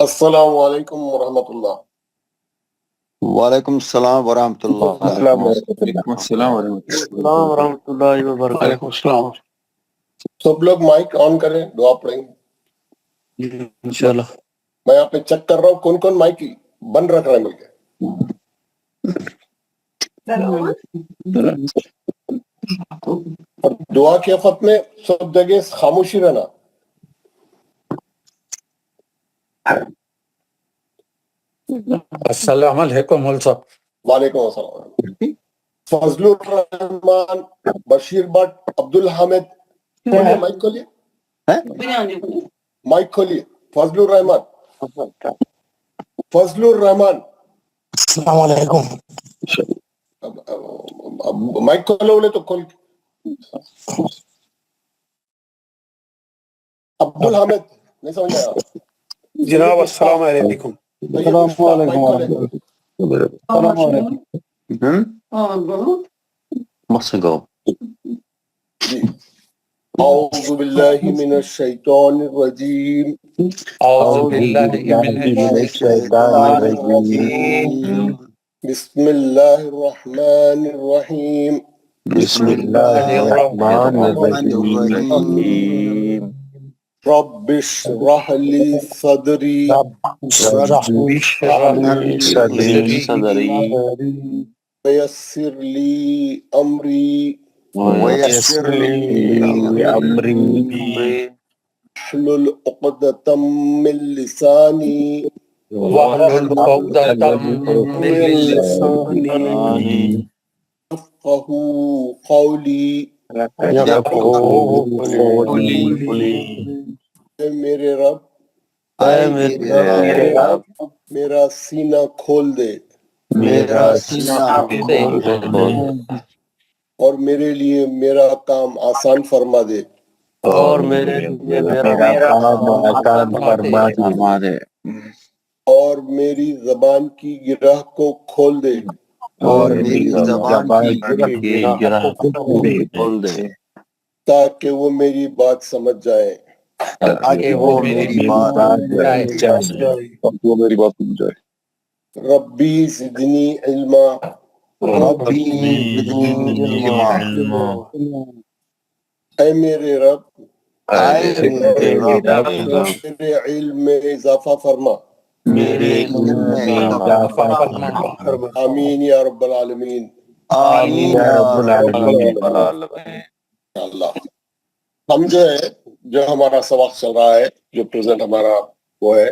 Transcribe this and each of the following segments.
السلام علیکم ورحمۃ اللہ. وعلیکم السلام ورحمۃ اللہ. وعلیکم السلام ورحمۃ اللہ وبرکاتہ. سب لوگ مائک آن کریں, دعا پڑھیں. انشاءاللہ. میں یہاں پہ چیک کر رہا ہوں کون کون مائک بند رکھ رہا ہے مل کے. اور دعا کے وقت میں سب جگہ خاموشی رہنا. السلام علیکم مول صاحب. وعلیکم السلام. فضل الرحمان, Bashir but, Abdul الحامد. کھولیے mic, کھولیے mic کھولیے. فضل الرحمان, فضل الرحمان. السلام علیکم. مائک کھولو بولے تو کھول. عبد الحامد نہیں سمجھ آیا. جناب السلام علیکم. Must go. اعوذ باللہ من الشیطان الرجیم. اعوذ باللہ من الشیطان الرجیم. بسم اللہ الرحمن الرحیم. بسم اللہ الرحمن الرحیم. رب اشرح لی صدری صدری ویسر لی امری ویسر لی امری واحلل عقدۃ من لسانی واحلل عقدۃ من لسانی یفقہوا قولی. یفقہوا قولی. اے میرے رب, اے میرے رب میرا سینہ کھول دے میرا سینہ کھول دے اور میرے لیے میرا کام آسان فرما دے. اور میرے لیے میرا کام آسان فرما دے اور میری زبان کی گرہ کو کھول دے اور میری زبان کی گرہ کو کھول دے تاکہ وہ میری بات سمجھ جائے. تاکہ وہ میری بات سمجھ جائے. ربی زدنی علما. ربی زدنی علما. اے میرے رب, اے میرے رب میرے علم میں اضافہ فرما. میرے علم میں اضافہ فرما. آمین یا رب العالمین. آمین یا رب العالمین. اللہ. ہم جو ہمارا سبق چل رہا ہے, جو پریزنٹ ہمارا وہ ہے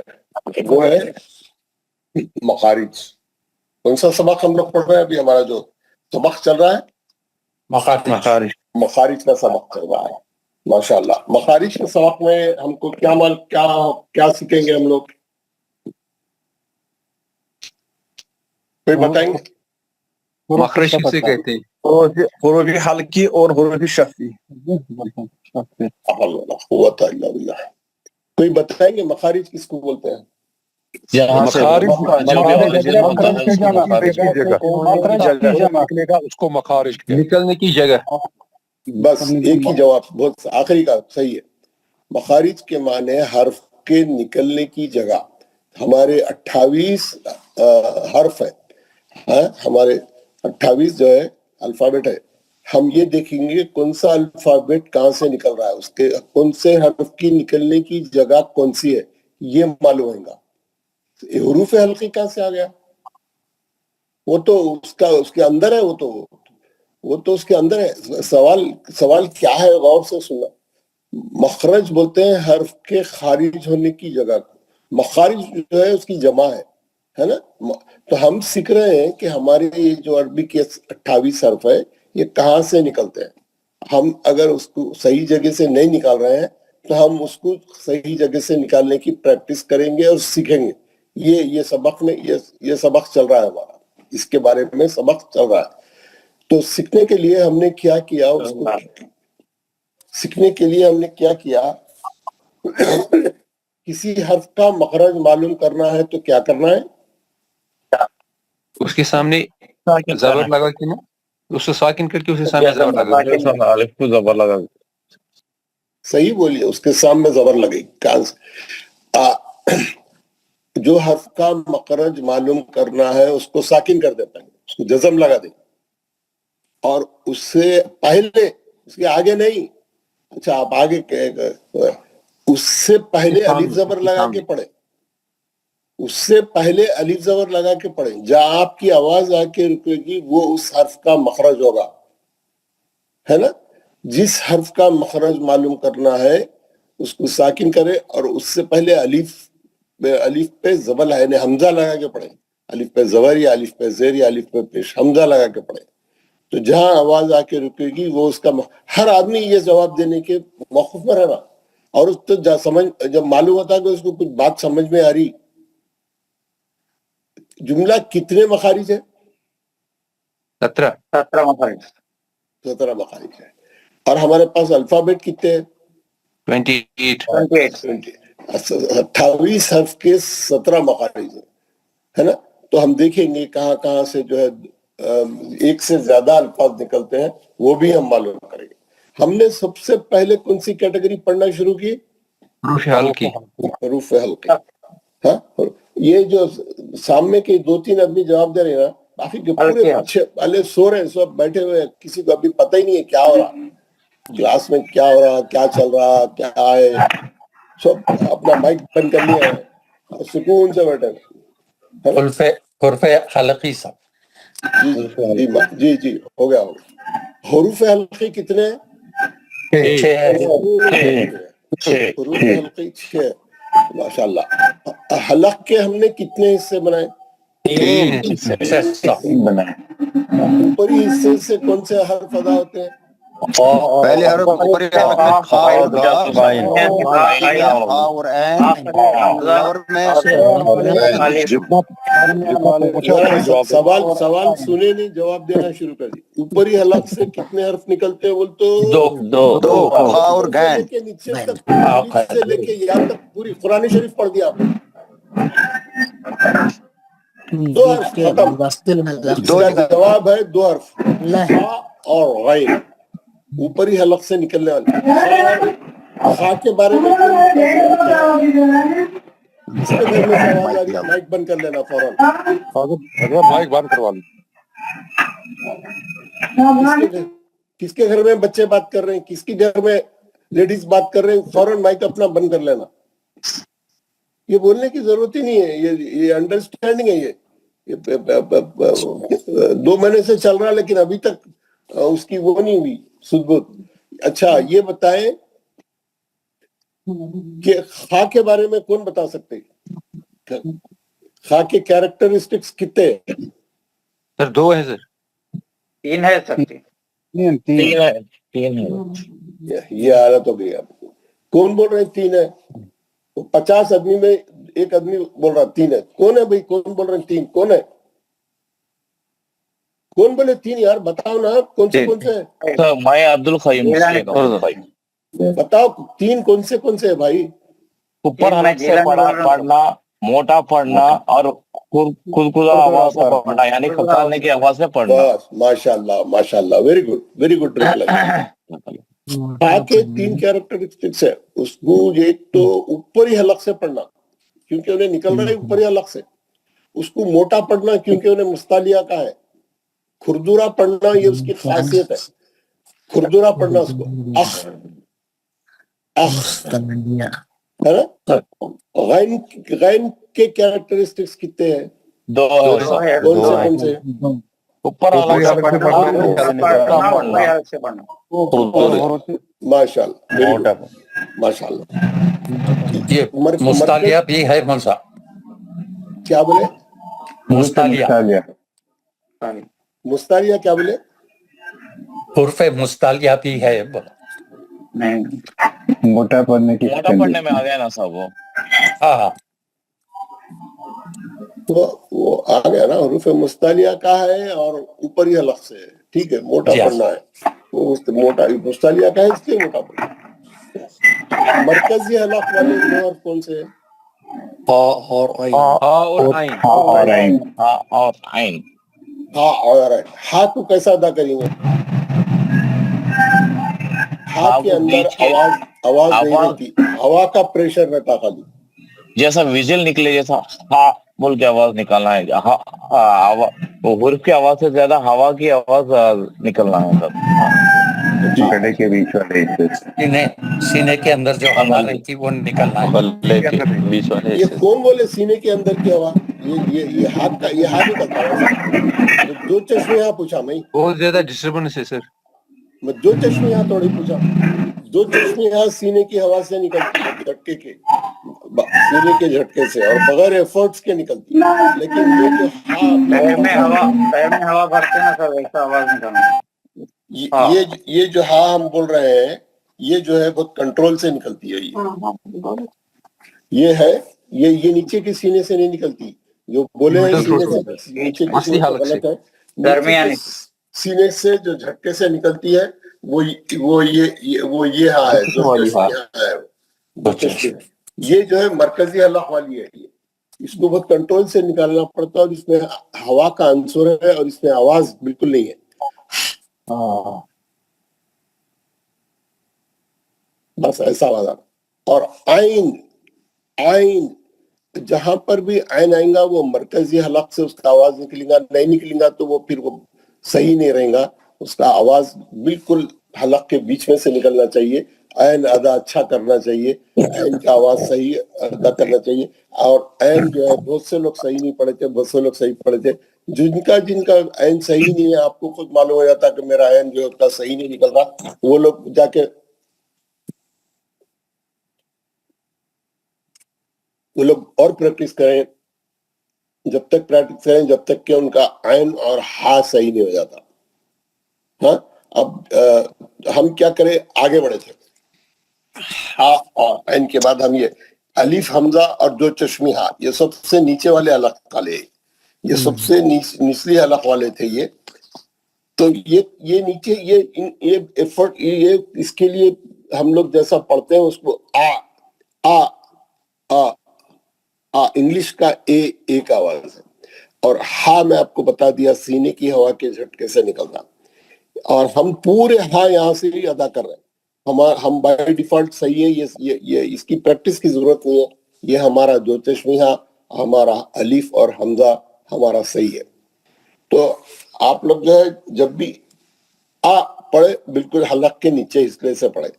مخارج. کون سا سبق ہم لوگ پڑھ رہے ہیں ابھی؟ ہمارا جو سبق چل رہا ہے مخارج. مخارج کا سبق چل رہا ہے. ماشاءاللہ. مخارج کے سبق میں ہم کو کیا سیکھیں گے ہم لوگ؟ کوئی بتائیں گے؟ مخرج کسے کہتے ہیں؟ حروف حلقی اور حروف شفی. قوت الا باللہ. کوئی بتائیں گے مخارج کس کو بولتے ہیں؟ اس کو مخارج کہتے ہیں. نکلنے کی جگہ. بس ایک ہی جواب, بہت آخری کا صحیح ہے. مخارج کے معنی حرف کے نکلنے کی جگہ. ہمارے 28 حرف ہے, ہمارے 28 جو ہے الفابیٹ ہے. ہم یہ دیکھیں گے کون سا الفابیٹ کہاں سے نکل رہا ہے, اس کے کون سے حرف کی نکلنے کی جگہ کون سی ہے, یہ معلوم ہوگا. حروف حلقی کہاں سے آ گیا؟ وہ تو اس کے اندر ہے. وہ تو اس کے اندر ہے. سوال کیا ہے, غور سے سننا. مخرج بولتے ہیں حرف کے خارج ہونے کی جگہ کو. مخارج جو ہے اس کی جمع ہے نا. تو ہم سیکھ رہے ہیں کہ ہمارے یہ جو عربی کے 28 حرف ہے یہ کہاں سے نکلتے ہیں. ہم اگر اس کو صحیح جگہ سے نہیں نکال رہے ہیں تو ہم اس کو صحیح جگہ سے نکالنے کی پریکٹس کریں گے اور سیکھیں گے. یہ سبق میں یہ سبق چل رہا ہے ہمارا, اس کے بارے میں سبق چل رہا ہے. تو سیکھنے کے لیے ہم نے کیا کیا, اس کو سیکھنے کے لیے ہم نے کیا کیا, کسی حرف کا مخرج معلوم کرنا ہے تو کیا کرنا ہے؟ اس کے سامنے زبر لگا کے نا, اس کو ساکن کر کے اس کے سامنے زبر لگا. صحیح بولیے, اس کے سامنے زبر لگے. جو حرف کا مخرج معلوم کرنا ہے اس کو ساکن کر دیتا ہے، اس کو جزم لگا دیں، اور اس سے پہلے، اس کے آگے نہیں. اچھا آپ آگے اس سے پہلے الف زبر لگا کے پڑھیں، اس سے پہلے الف زبر لگا کے پڑھیں. جہاں آپ کی آواز آ کے رکے گی وہ اس حرف کا مخرج ہوگا، ہے نا. جس حرف کا مخرج معلوم کرنا ہے اس کو ساکن کرے، اور اس سے پہلے الف پہ زبر ہے حمزہ لگا کے پڑھیں. الف پہ زبر یا الف پہ زیر یا الف پہ پیش حمزہ لگا کے پڑھیں. تو جہاں آواز آ کے رکے گی وہ اس کا ہر آدمی یہ جواب دینے کے موقف پر ہے نا. اور اس تو جب معلوم ہوتا ہے کہ اس کو کچھ بات سمجھ میں آ رہی. جملہ کتنے مخارج ہے؟ 17 مخارج. 17 مخارج ہے. اور ہمارے پاس الفابیٹ کتنے ہیں؟ 28. 28 حرف کے 17 مخارج ہیں، ہے نا. تو ہم دیکھیں گے کہاں کہاں سے جو ہے ایک سے زیادہ الفاظ نکلتے ہیں، وہ بھی ہم معلوم کریں گے. ہم نے سب سے پہلے کون سی کیٹیگری پڑھنا شروع کی؟ حروف ہلکی. حروف ہلکی. ہاں، یہ جو سامنے کے 2-3 آدمی جواب دے رہے ہیں نا، باقی کے پورے اچھے والے سو رہے ہیں، سب بیٹھے ہوئے ہیں، کسی کو ابھی پتہ ہی نہیں ہے کیا ہو رہا کلاس میں، کیا ہو رہا، کیا چل رہا، کیا ہے. سب اپنا مائک بند کر لیا ہے، سکون سے بیٹھے ہیں. حروف حلقی صاحب. جی ہو گیا. حروف حلقی کتنے ہیں؟ 6. حروف حلقی 6. ماشاء اللہ. حلق کے ہم نے کتنے حصے بنائے؟ 3 بنائے. اوپری حصے سے کون سے حرف ادا ہوتے ہیں؟ پہلے حرف اوپری حلق میں کھا ہوگا، اور عین، اور میں سوال سنے نہیں، جواب دینا شروع کر دی. اوپری حلق سے کتنے حرف نکلتے ہیں؟ بول دو. دو، کھا اور غین. نیچے تک، الف سے لے کے یا تک پوری قرآن شریف پڑھ دیا آپ نے. 2 حرف ختم. اس کا جواب ہے 2 حرف، خا اور غین. اوپری حلق سے نکلنے والے. خا کے بارے میں اس کے گھر میں سے آواز آ رہی ہے، مائک بند کر لینا فوراً. مائک بند کروا لی. کس کے گھر میں بچے بات کر رہے ہیں، کس کے گھر میں لیڈیز بات کر رہے ہیں، فوراً مائک اپنا بند کر لینا. یہ بولنے کی ضرورت ہی نہیں ہے، یہ انڈرسٹینڈنگ ہے. یہ 2 مہینے سے چل رہا، لیکن ابھی تک اس کی وہ نہیں ہوئی سدبت. اچھا یہ بتائیں کہ خا کے بارے میں کون بتا سکتے؟ خا کے کیریکٹرسٹکس کتنے ہیں؟ سر 2 ہیں سر. 3 ہے سر. 3 یہ حالت ہو گئی. آپ کون بول رہے ہیں 3 ہے؟ 50 آدمی میں ایک آدمی بول رہا 3 ہے. کون ہے بھائی؟ کون بول رہے ہیں 3؟ کون ہے؟ کون بولے 3 یار؟ بتاؤ نا کون سے ہیں؟ میں عبد القیم. بتاؤ 3 کون سے ہے بھائی؟ اوپر حلق سے پڑھنا، موٹا پڑھنا، اور کلکلا آواز سے پڑھنا، یعنی کھپالنے کی آواز سے پڑھنا. بس ماشاء اللہ، ویری گڈ ریپلائی. خا کے 3 کیریکٹرسٹکس ہے. اس کو ایک تو اوپری حلق سے پڑھنا کیونکہ انہیں نکل رہا ہے اوپری حلق سے. اس کو موٹا پڑھنا کیونکہ انہیں مستعلیہ کا ہے. کھردرا پڑھنا یہ اس کی خاصیت ہے. کھردرا پڑھنا اس کو اخ ہے نا. غین کے کیریکٹرسٹکس کتنے ہیں؟ 2 کون سے؟ اوپر حلق سے پڑھنا. ماشاء اللہ. یہ مستعلیہ بھی ہے کون سا؟ کیا بولے؟ مستعلیہ کیا بولے؟ حرف مستعلیہ بھی ہے. موٹا پڑھنے میں آ گیا نا صاحب وہ. ہاں وہ آ گیا نا. حروف مستعلیہ کا ہے اور اوپری حلق سے ہے. ٹھیک ہے، موٹا پڑھنا ہے. موٹا مستعلیہ کا ہے، اس لیے موٹا پڑھنا. مرکزی حلق والے 2 حرف کون سے ہیں؟ ہا کو کیسا ادا کریں گے؟ ہا کے اندر آواز نہیں رہتی، ہوا کا پریشر رہتا خالی. جیسا ویژل نکلے، جیسا ہا بول کے آواز نکالنا ہے، وہ حرف کی آواز سے زیادہ ہوا کی آواز نکلنا ہے سر. گلے کے بیچ والے حصے سینے کے اندر جو ہوا رہتی وہ نکلنا ہے. گلے کے بیچ والے یہ حصے سے. کون بولے سینے کے اندر کی ہوا؟ یہ ہاتھ نکلتا ہے ویسا. دو چشمے یہاں پوچھا میں بہت زیادہ ڈسٹربنس ہے سر. دو چشمے یہاں تھوڑی پوچھا. دو چشمے یہاں سینے کی ہوا سے نکلتی ہے، جھٹکے کے، سینے کے جھٹکے سے، اور بغیر ایفرٹس کے نکلتی ہے. لیکن یہ جو میں ہوا بھرتے نا سر، ویسا آواز نکالنا. یہ جو ہاں ہم بول رہے ہیں، یہ جو ہے بہت کنٹرول سے نکلتی ہے. یہ ہے، یہ نیچے کے سینے سے نہیں نکلتی. جو بولے ہیں Middle سینے throat سے، نیچے کے اصلی سینے سے حلق سے. غلط ہے. درمیانی سینے سے جو جھٹکے سے نکلتی ہے وہ یہ ہاں ہے، جو چشمے ہاں ہے، دو چشمے. یہ جو ہے مرکزی حلق والی ہے. یہ اس کو بہت کنٹرول سے نکالنا پڑتا ہے، اور اس میں ہوا کا عنصر ہے، اور اس میں آواز بالکل نہیں ہے. بس ایسا آواز آ. اور آئین جہاں پر بھی عین آئیں گا وہ مرکزی حلق سے اس کا آواز نکلے گا. نہیں نکلے گا تو وہ پھر وہ صحیح نہیں رہے گا. اس کا آواز بالکل حلق کے بیچ میں سے نکلنا چاہیے. عین ادا اچھا کرنا چاہیے، عین کا آواز صحیح ادا کرنا چاہیے. اور عین جو ہے بہت سے لوگ صحیح نہیں پڑھے تھے، بہت سے لوگ صحیح پڑھے تھے. جن کا عین صحیح نہیں ہے، آپ کو خود معلوم ہو جاتا کہ میرا عین جو ہے صحیح نہیں نکل رہا. وہ لوگ جا کے وہ لوگ اور پریکٹس کریں، جب تک پریکٹس کریں جب تک کہ ان کا عین اور ہا صحیح نہیں ہو جاتا. ہاں اب ہم کیا کریں، آگے بڑھے تھے. ہا اور عین کے بعد ہم یہ الف حمزہ اور دو چشمی ہا، یہ سب سے نیچے والے حلق والے، یہ سب سے نچلی حلق والے تھے. یہ تو یہ نیچے یہ ایفرٹ، یہ اس کے لیے ہم لوگ جیسا پڑھتے ہیں اس کو انگلش کا ایک آواز ہے. اور ہا میں آپ کو بتا دیا سینے کی ہوا کے جھٹکے سے نکلنا. اور ہم پورے ہا یہاں سے ہی ادا کر رہے ہیں. ہم بائی ڈیفالٹ صحیح ہے. یہ اس کی پریکٹس کی ضرورت نہیں ہے. یہ ہمارا دو چشمی ہا، ہمارا الف اور حمزہ ہمارا صحیح ہے. تو آپ لوگ جو ہے جب بھی پڑھے بالکل حلق کے نیچے حصے سے پڑھے.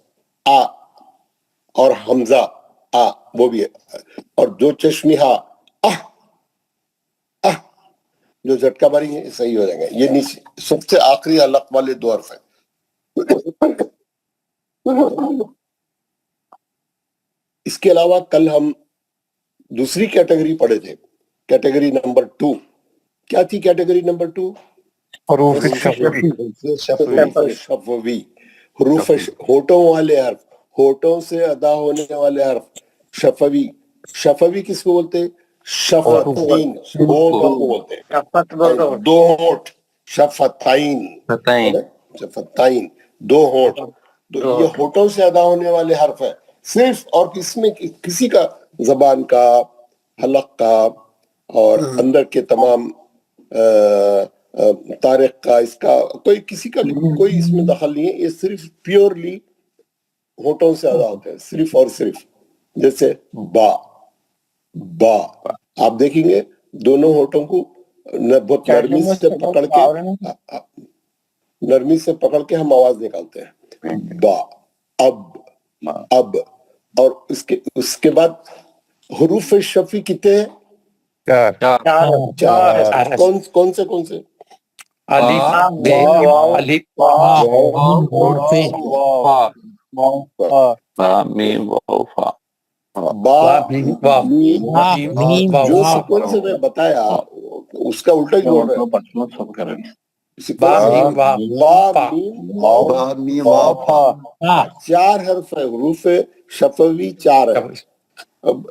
اور حمزہ وہ بھی ہے، اور دو چشمی ہا جو جھٹکا ماری ہے صحیح ہو جائیں گے. یہ سب سے آخری حلق والے دو حرف ہیں. اس کے علاوہ کل ہم دوسری کیٹیگری پڑھے تھے، کیٹیگری نمبر 2. کیا تھی کیٹیگری نمبر 2؟ حروف شفوی، حروف ہونٹوں والے حرف، ہونٹوں سے ادا ہونے والے حرف. شفوی کس کو بولتے ہیں؟ شفتین، ہونٹوں کو بولتے ہیں. دو ہونٹ، شفتین، شفتین، دو ہونٹ. تو یہ ہونٹوں سے ادا ہونے والے حرف ہیں صرف. اور اس میں کسی کا زبان کا، حلق کا، اور اندر کے تمام تاریخ کا، اس کا کسی کا کوئی اس میں دخل نہیں ہے. یہ صرف پیورلی ہونٹوں سے ادا ہوتے ہیں، صرف اور صرف. جیسے با آپ دیکھیں گے دونوں ہونٹوں کو بہت نرمی سے پکڑ کے ہم آواز نکالتے ہیں. با، اب. اور اس کے بعد حروف شفی کتنے ہیں؟ چار. کون سے؟ جو سیکوینس میں بتایا اس کا الٹا ہی بول رہے ہیں. چار حرف ہے، حروف شفوی 4 ہے.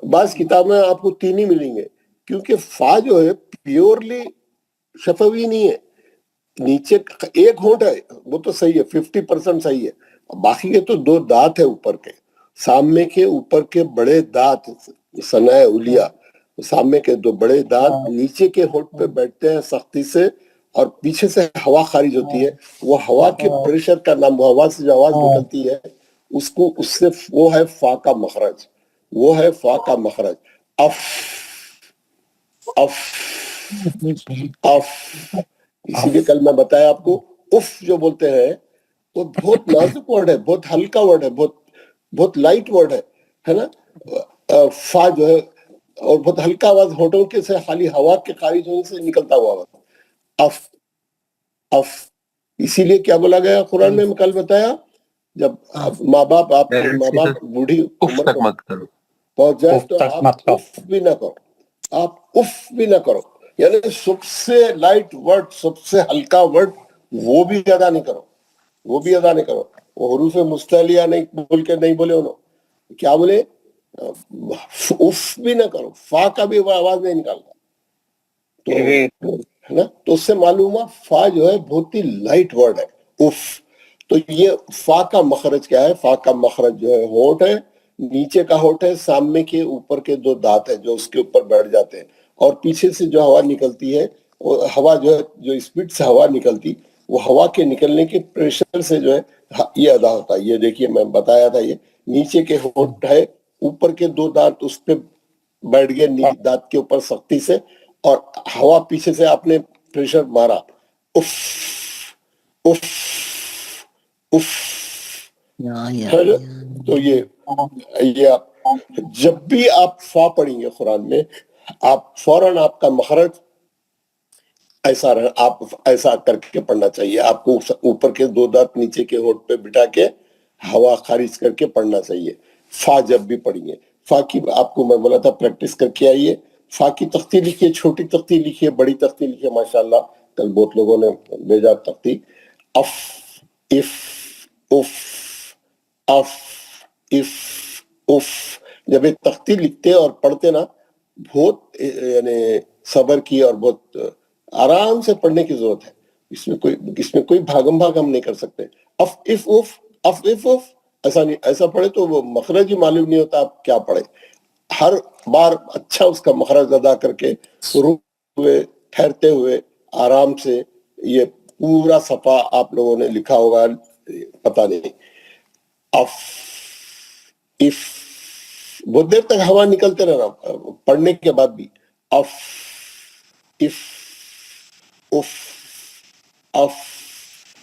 بعض کتاب میں آپ کو 3 ہی ملیں گے، کیونکہ فا جو ہے پیورلی شفوی نہیں ہے. نیچے ایک ہونٹ ہے وہ تو صحیح ہے، 50% صحیح ہے. باقی کے تو 2 دانت ہے اوپر کے، سامنے کے اوپر کے بڑے دانت، ثناء علیا، سامنے کے 2 بڑے دانت نیچے کے ہونٹ پہ بیٹھتے ہیں سختی سے، اور پیچھے سے ہوا خارج ہوتی ہے. وہ ہوا کے پریشر کا نام، وہ ہوا سے جو آواز نکلتی ہے اس سے وہ ہے فا کا مخرج. وہ ہے فا کا مخرج. اف اف اف. اسی لیے کل میں بتایا آپ کو اف جو بولتے ہیں وہ بہت نازک ورڈ ہے, بہت ہلکا ورڈ ہے, بہت لائٹ ورڈ ہے نا. فا جو ہے اور بہت ہلکا آواز, ہونٹوں کے سے خالی ہوا کے خارج ہونے سے نکلتا ہوا آواز. If if. اسی لیے کیا بولا گیا قرآن میں کل بتایا, جب ماں باپ آپ کے ماں باپ بوڑھی اف عمر تک کو مت کرو. پہنچ جائے اف تو تک آپ مت کرو. اف بھی نہ کرو, آپ اف بھی نہ کرو. یعنی سب سے لائٹ ورڈ, سب سے ہلکا ورڈ وہ بھی ادا نہیں کرو, وہ بھی ادا نہیں کرو. وہ حروف مستعلیہ نہیں بول کے نہیں بولے انہوں, کیا بولے اف بھی نہ کرو, فا کا بھی وہ آواز نہیں نکالتا. تو ہے نا, تو اس سے معلوم ہوا فا جو ہے بہت ہی لائٹ ورڈ ہے اف. تو یہ فا کا مخرج کیا ہے؟ فا کا مخرج جو ہے ہونٹ ہے, نیچے کا ہونٹ ہے, سامنے کے اوپر کے دو دانت ہیں جو اس کے اوپر بیٹھ جاتے ہیں, اور پیچھے سے جو ہوا نکلتی ہے وہ ہوا جو ہے جو اسپیڈ سے ہوا نکلتی, وہ ہوا کے نکلنے کے پریشر سے جو ہے یہ ادا ہوتا ہے. یہ دیکھیے میں بتایا تھا, یہ نیچے کے ہونٹ ہے, اوپر کے دو دانت اس پہ بیٹھ گئے دانت کے اوپر سختی سے, اور ہوا پیچھے سے آپ نے پریشر مارا, اف اف اف. تو یہ آپ جب بھی آپ فا پڑھیں گے قرآن میں, آپ فوراً آپ کا مخرج ایسا آپ ایسا کر کے پڑھنا چاہیے. آپ کو اوپر کے دو دانت نیچے کے ہونٹ پہ بٹھا کے ہوا خارج کر کے پڑھنا چاہیے فا جب بھی پڑھیں گے. فا کی آپ کو میں بولا تھا پریکٹس کر کے آئیے. فا کی تختی لکھیے, چھوٹی تختی لکھیے, بڑی تختی لکھیے. ماشاءاللہ کل بہت لوگوں نے بھیجا تختی. اف اف اف اف اف اف. جب ایک تختی لکھتے اور پڑھتے نا, بہت یعنی صبر کی اور بہت آرام سے پڑھنے کی ضرورت ہے. اس میں کوئی بھاگم بھاگ ہم نہیں کر سکتے. اف اف اف اف اف اف ایسا نہیں, ایسا پڑھے تو وہ مخرج ہی معلوم نہیں ہوتا آپ کیا پڑھے. ہر بار اچھا اس کا مخرج ادا کر کے رکتے ہوئے, ٹھہرتے ہوئے, آرام سے. یہ پورا صفحہ آپ لوگوں نے لکھا ہوگا, پتہ نہیں. اف اف بہت دیر تک ہوا نکلتے رہنا پڑھنے کے بعد بھی. اف اف اف اف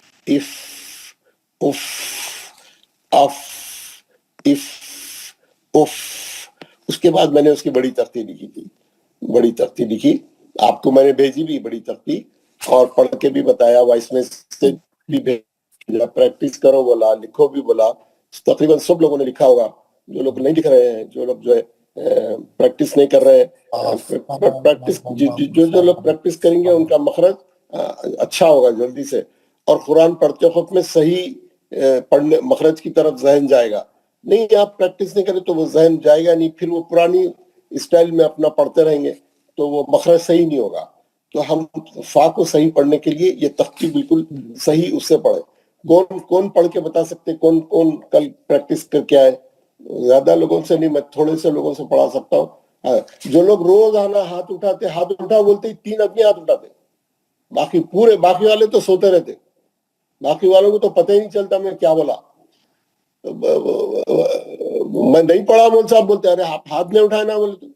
اف اف اف اف اف. اس کے بعد میں نے اس کی بڑی تختی لکھی تھی, بڑی تختی لکھی, آپ کو میں نے بھیجی بھی بڑی تختی, اور پڑھ کے بھی بتایا, وائس میں سے بھی بھیجا. پریکٹس کرو بولا, لکھو بھی بولا. تقریباً سب لوگوں نے لکھا ہوگا. جو لوگ نہیں لکھ رہے ہیں, جو لوگ جو ہے پریکٹس نہیں کر رہے ہیں, پریکٹس جو لوگ پریکٹس کریں گے ان کا مخرج اچھا ہوگا جلدی سے. اور قرآن پڑھتے وقت میں صحیح پڑھنے مخرج کی طرف ذہن جائے گا. نہیں آپ پریکٹس نہیں کریں تو وہ ذہن جائے گا نہیں, پھر وہ پرانی اسٹائل میں اپنا پڑھتے رہیں گے تو وہ مخرج صحیح نہیں ہوگا. تو ہم فا کو صحیح پڑھنے کے لیے یہ تختی بالکل صحیح اس سے پڑھے. کون پڑھ کے بتا سکتے کون کل پریکٹس کر کے آئے؟ زیادہ لوگوں سے نہیں, میں تھوڑے سے لوگوں سے پڑھا سکتا ہوں. جو لوگ روز آنا ہاتھ اٹھاتے, ہاتھ اٹھا بولتے 3 آدمی ہاتھ اٹھاتے, باقی والے تو سوتے رہتے. باقی والوں کو تو پتہ ہی نہیں چلتا میں کیا بولا. میں نہیں پڑھا مول صاحب بولتے ارے آپ ہاتھ نہیں اٹھائے نا بولے تو.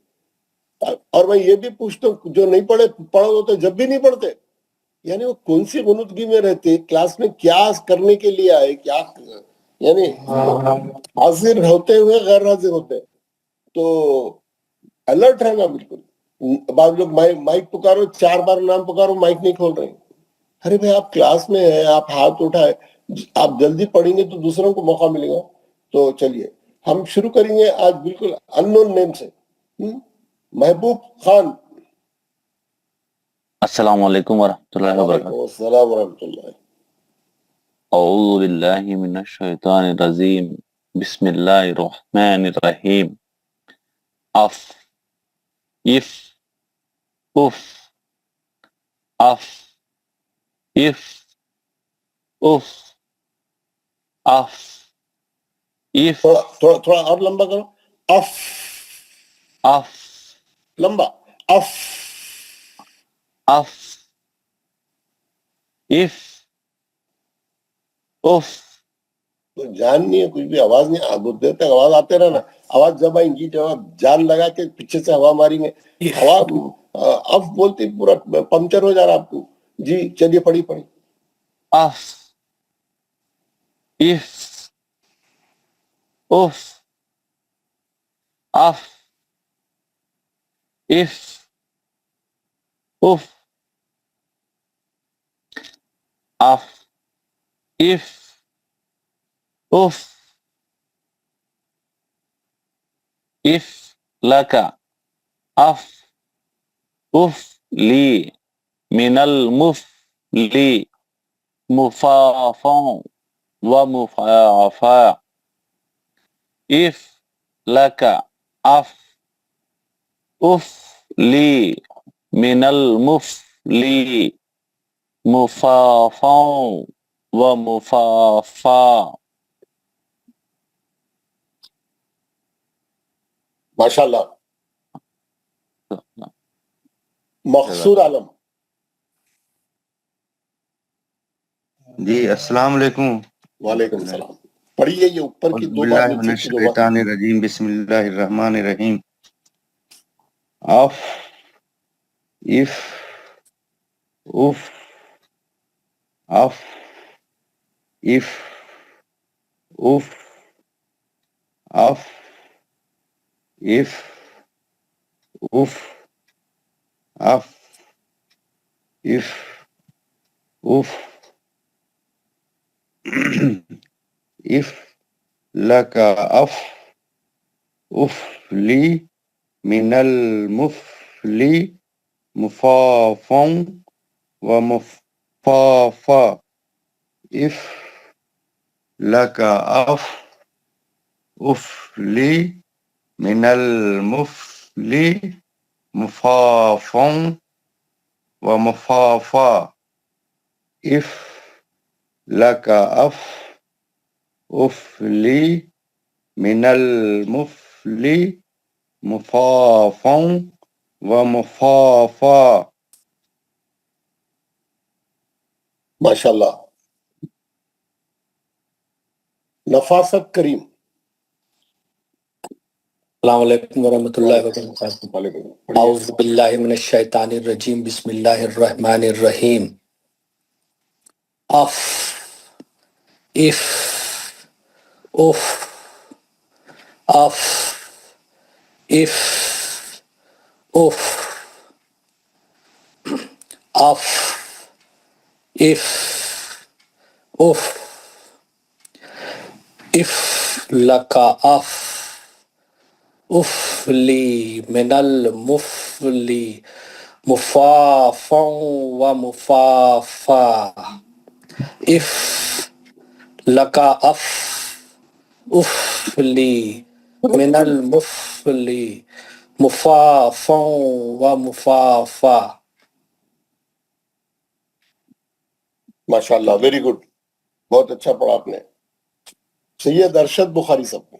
اور میں یہ بھی پوچھتا ہوں جو نہیں پڑھو تو جب بھی نہیں پڑھتے, یعنی وہ کون سی غنودگی میں رہتے, کلاس میں کیا کرنے کے لیے آئے, کیا یعنی حاضر ہوتے ہوئے غیر حاضر ہوتے. تو الرٹ رہنا بالکل. بعض لوگ مائک پکارو, 4 بار نام پکارو, مائک نہیں کھول رہے. ارے بھائی آپ کلاس میں ہیں, آپ ہاتھ اٹھائے, آپ جلدی پڑھیں گے تو دوسروں کو موقع ملے گا. تو چلیے ہم شروع کریں گے آج بالکل اننون نیم سے. محبوب خان. السلام علیکم ورحمۃ اللہ وبرکاتہ. وعلیکم السلام ورحمۃ اللہ. اعوذ باللہ من الشیطان الرجیم. بسم اللہ الرحمن الرحیم. اف اف اف اف اف اف اف اف تھوڑا اور لمبا کرو. اف اف لمبا. اف اف اف اف. تو جان نہیں ہے, کچھ بھی آواز نہیں, بہت دیر تک آواز آتے رہنا. آواز جب آئیں گی جب آپ جان لگا کے پیچھے سے ہوا ماریں گے ہوا اف بولتے پورا پنکچر ہو جا رہا آپ کو. جی چلیے پڑھی پڑھی. اف اف اف اف اف اف اف اف اف اف لك اف اف لي من المفل مفافا ومفافا اف لك اف اف لي من المفل مفافا ومفافا. ماشاء اللہ. مقصود عالم. جی السلام علیکم. وعلیکم السلام. پڑھیے یہ اوپر کی اعوذ دو بار باللہ من نیچے کی دو بار. الشیطان الرجیم بسم اللہ الرحمن الرحیم. اف اف اف اف اف اف اف اف اف اف اف اف اف لك اف اف لي من المفل مفافا ومفافا اف لك اف اف لي من المفل مفافا ومفافا اف لك اف اف لي من المفل مفافا ومفافا. ماشاء اللہ. نفاست کریم. السلام علیکم ورحمۃ اللہ وبرکاتہ. وعلیکم. اعوذ باللہ من الشیطان الرجیم بسم اللہ الرحمن الرحیم. اف اف اف اف اف اف اف اف اف اف لکا اف اف لی من المفلی مفافا و مفافا اف لکا اف اف لی من المفلی مفافا و مفافا. ماشاء اللہ. Very good. بہت اچھا پڑھا آپ نے. سید ارشد بخاری صاحب کو.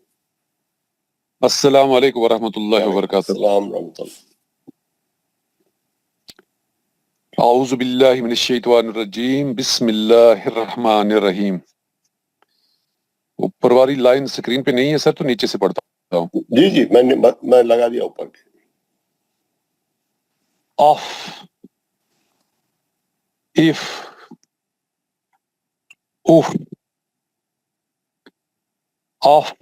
السلام علیکم ورحمۃ اللہ وبرکاتہ. السلام ورحمۃ اللہ. اعوذ باللہ من الشیطان الرجیم بسم اللہ الرحمن الرحیم. اوپر والی لائن سکرین پہ نہیں ہے سر تو نیچے سے پڑھتا ہوں. جی جی میں لگا دیا اوپر کے. آف اف اوف آف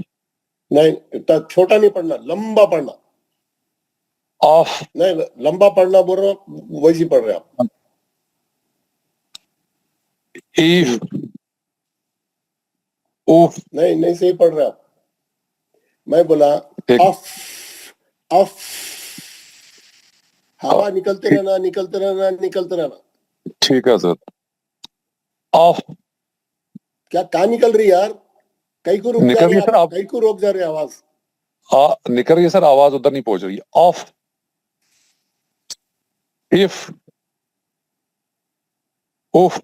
نہیں اتنا چھوٹا نہیں پڑھنا, لمبا پڑھنا. آف نہیں لمبا پڑھنا بول رہا ہوں, ویسے پڑھ رہے آپ. F off. نہیں صحیح پڑھ رہے آپ. میں بولا اف اف ہوا نکلتے رہنا نکلتے رہنا نکلتے رہنا. ٹھیک ہے سر. آف کیا کہاں نکل رہی یار؟ کہیں کو رک جا رہی ہے, کہیں کو روک جا رہی ہے آواز. نکل رہی ہے سر, آواز ادھر نہیں پہنچ رہی ہے. آف اف اوف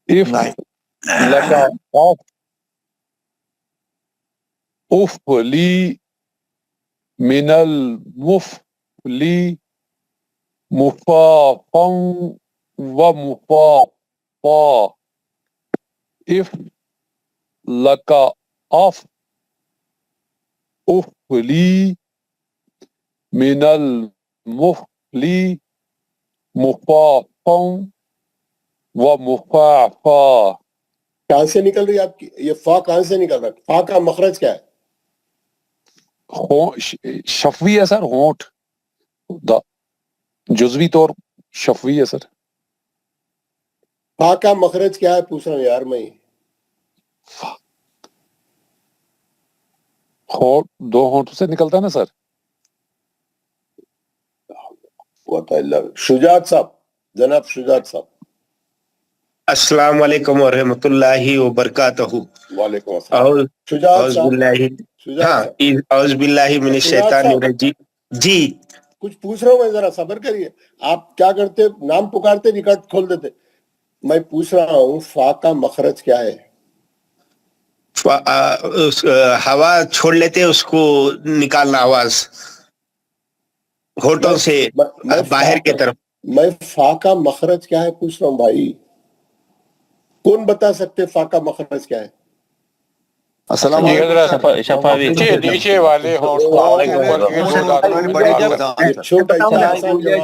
اف لکا آف اف لی من المفلی مفافا ومفافا اف لکا آف أهلي من المهل مخففا ومخففا. کہاں سے نکل رہی ہے آپ کی یہ فا؟ کہاں سے نکل رہا ہے؟ فا کا مخرج کیا ہے؟ شفوی ہے سر، ہونٹ جزوی طور شفوی ہے سر. فا کا مخرج کیا ہے پوچھ رہا ہوں یار میں. ہونٹ دو ہونٹوں سے نکلتا ہے نا سر. شجاعت صاحب، جناب شجاعت صاحب. السلام علیکم ورحمۃ اللہ وبرکاتہ. وعلیکم السلام. شجاعت صاحب، اعوذ باللہ من الشیطان الرجیم. جی کچھ پوچھ رہا ہوں میں، ذرا صبر کریے. آپ کیا کرتے، نام پکارتے ریکارڈ کھول دیتے. میں پوچھ رہا ہوں فا کا مخرج کیا ہے؟ ہوا چھوڑ لیتے اس کو نکالنا، آواز ہونٹوں سے باہر کی طرف. میں فا کا مخرج کیا ہے پوچھ رہا ہوں بھائی. کون بتا سکتے فا کا مخرج کیا ہے؟ السلام علیکم. شفاوی نیچے والے ہونٹ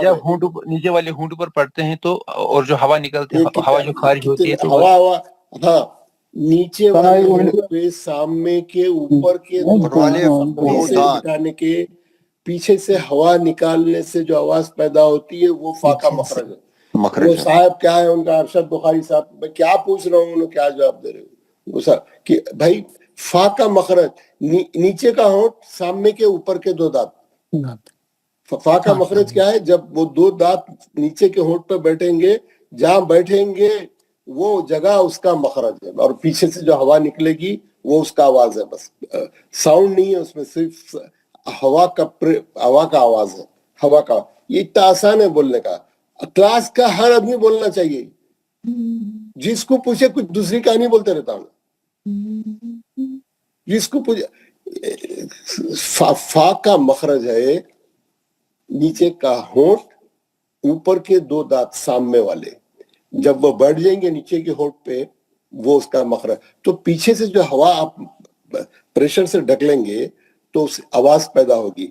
جب ہونٹ نیچے والے ہونٹ پر پڑتے ہیں تو اور جو ہوا نکلتی ہے، ہوا جو خارج ہوتی ہے تو ہوا ہاں نیچے والے ہونٹ پہ سامنے کے اوپر کے بٹھانے کے پیچھے سے ہوا نکالنے سے جو آواز پیدا ہوتی ہے وہ فا کا مخرج ہے. وہ صاحب کیا ہے ان کا، ارشد بخاری صاحب، میں کیا پوچھ رہا ہوں انہوں کیا جواب دے رہے ہو کہ بھائی فا کا مخرج نیچے کا ہونٹ سامنے کے اوپر کے دو دانت. فا کا مخرج کیا ہے؟ جب وہ دو دانت نیچے کے ہونٹ پہ بیٹھیں گے، جہاں بیٹھیں گے وہ جگہ اس کا مخرج ہے، اور پیچھے سے جو ہوا نکلے گی وہ اس کا آواز ہے. بس ساؤنڈ نہیں ہے اس میں، صرف ہوا کا آواز ہے. ہوا کا یہ اتنا آسان ہے بولنے کا. کلاس کا ہر آدمی بولنا چاہیے. جس کو پوچھے کچھ دوسری کہانی بولتے رہتا ہوں. جس کو پوچھے فا کا مخرج ہے نیچے کا ہونٹ، اوپر کے دو دانت سامنے والے. جب وہ بیٹھ جائیں گے نیچے کے ہونٹ پہ وہ اس کا مخرج. تو پیچھے سے جو ہوا آپ پریشر سے ڈھک لیں گے تو اس آواز پیدا ہوگی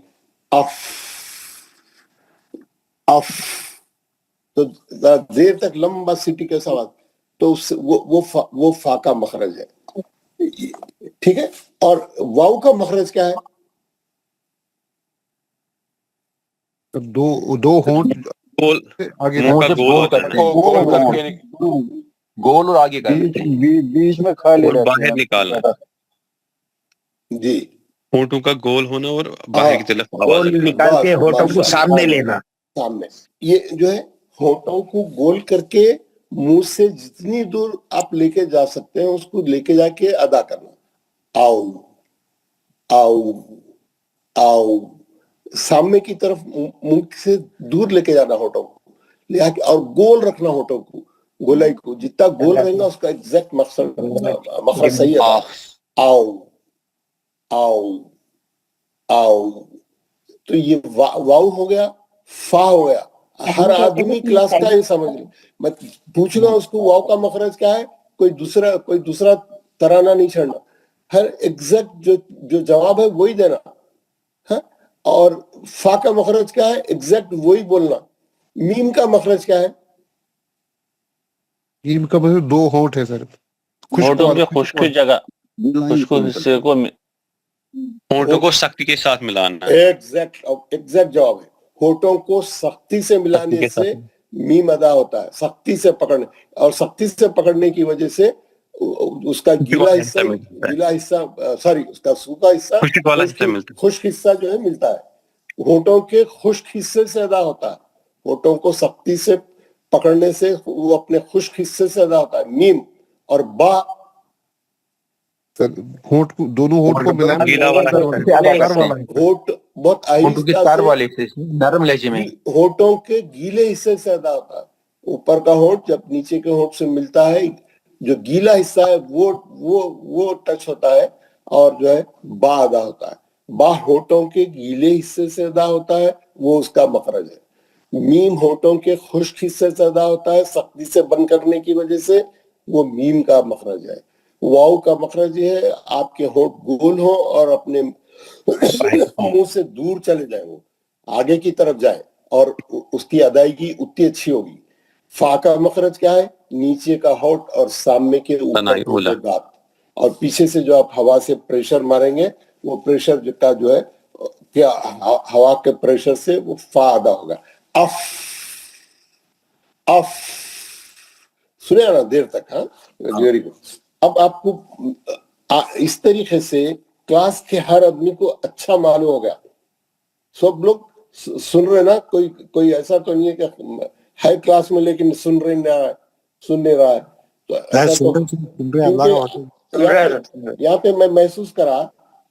اف اف. تو دیر تک لمبا سیٹی کے سوال، تو وہ فا کا مخرج ہے. ٹھیک ہے. اور واو کا مخرج کیا ہے؟ دو ہونٹ آگے گول اور آگے کرتے ہیں، بیچ میں خالی باہر نکالنا، جی ہونٹوں کا گول ہونا اور باہر کی طرف آواز گول نکال کے ہونٹوں کو سامنے لینا. سامنے یہ جو ہے ہونٹوں کو گول کر کے منہ سے جتنی دور آپ لے کے جا سکتے ہیں اس کو لے کے جا کے ادا کرنا. آؤ آؤ آؤ، سامنے کی طرف منہ سے دور لے کے جانا ہونٹوں کو، اور گول رکھنا ہونٹوں کو. گولائی کو جتنا گول رہے گا اس کا ایگزیکٹ مخرج صحیح ہے. آؤ آؤ آؤ. تو یہ واو ہو گیا، فا ہو گیا. ہر آدمی کلاس کا ہی سمجھ لے. میں پوچھ رہا ہوں اس کو واو کا مخرج کیا ہے، کوئی دوسرا ترانہ نہیں چھڑنا. ہر ایگزیکٹ جو جواب ہے وہی دینا. اور فا کا مخرج کیا ہے، ایگزیکٹ وہی بولنا. میم کا مخرج کیا ہے؟ میم کا مطلب دو ہونٹ ہے سر، ہونٹوں کے خشک جگہ، خشک حصے کو ہونٹوں کو سختی کے ساتھ ملانا. ایگزیکٹ جواب ہے. ہونٹوں کو سختی سے ملانے سے میم ادا ہوتا ہے. سختی سے پکڑنے، اور سختی سے پکڑنے کی وجہ سے اس کا گیلا حصہ اس کا سوکھا حصہ، خشک حصہ جو ہے ملتا ہے. ہونٹوں کے خشک حصے سے ادا ہوتا ہے. ہونٹوں کو سختی سے پکڑنے سے وہ اپنے خشک حصے سے ادا ہوتا ہے. میم اور با ہونٹ کو، دونوں ہونٹ کو ملانا، ہونٹ بہت آہستہ سے نرم لہجے میں ہونٹوں کے گیلے حصے سے ادا ہوتا ہے. اوپر کا ہونٹ جب نیچے کے ہونٹ سے ملتا ہے، جو گیلا حصہ ہے وہ ٹچ ہوتا ہے اور جو ہے با ادا ہوتا ہے. با ہونٹوں کے گیلے حصے سے ادا ہوتا ہے، وہ اس کا مخرج ہے. میم ہونٹوں کے خشک حصے سے ادا ہوتا ہے، سختی سے بند کرنے کی وجہ سے وہ میم کا مخرج ہے. واو کا مخرج یہ ہے آپ کے ہونٹ گول ہوں اور اپنے منہ سے دور چلے جائیں، وہ آگے کی طرف جائیں اور اس کی ادائیگی اتنی اچھی ہوگی۔ فا کا مخرج کیا ہے؟ نیچے کا ہونٹ اور سامنے کے اوپر دانت، اور پیچھے سے جو آپ ہوا سے پریشر ماریں گے وہ پریشر کا جو ہے کیا ہوا کے پریشر سے وہ فا ادا ہوگا۔ اف اف سنے نا دیر تک، ہاں ویری گڈ۔ اب آپ کو اس طریقے سے کلاس کے ہر آدمی کو اچھا معلوم ہو گیا، سب لوگ سن رہے نا، کوئی ایسا تو نہیں ہے کہ ہے کلاس میں لیکن سن نہیں رہا ہے، تو ایسا تو یہاں پہ میں محسوس کرا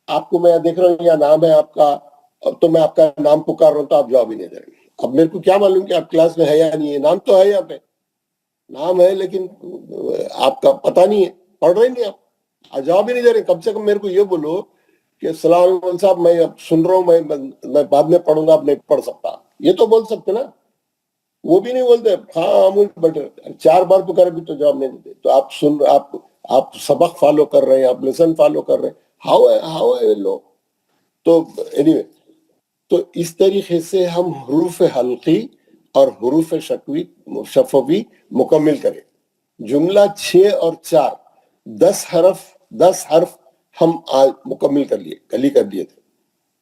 آپ کو، میں دیکھ رہا ہوں یہ نام ہے آپ کا، تو میں آپ کا نام پکار رہا ہوں تو آپ جواب ہی نہیں دے رہے۔ اب میرے کو کیا معلوم کہ آپ کلاس میں ہے یا نہیں ہے؟ نام تو ہے، یہاں پہ نام ہے لیکن آپ کا پتہ نہیں ہے، پڑھ رہے نہیں آپ، جواب ہی نہیں دے رہے۔ کم سے کم میرے کو یہ بولو کہ السلام علیکم صاحب، میں اب سن رہا ہوں، میں بعد میں پڑھوں گا، اب نہیں پڑھ سکتا، یہ تو بول سکتے نا، وہ بھی نہیں بولتے۔ ہاں بٹ 4 بار پکارے بھی تو جواب نہیں دیتے۔ تو آپ سبق فالو کر رہے ہیں، آپ لیسن فالو کر رہے ہیں، ہاؤ ہے لو۔ تو anyway، تو اس طریقے سے ہم حروف حلقی اور حروف شفوی مکمل کریں۔ جملہ 6 اور 4 10 حرف ہم آج مکمل کر لیے، کل ہی کر دیے تھے،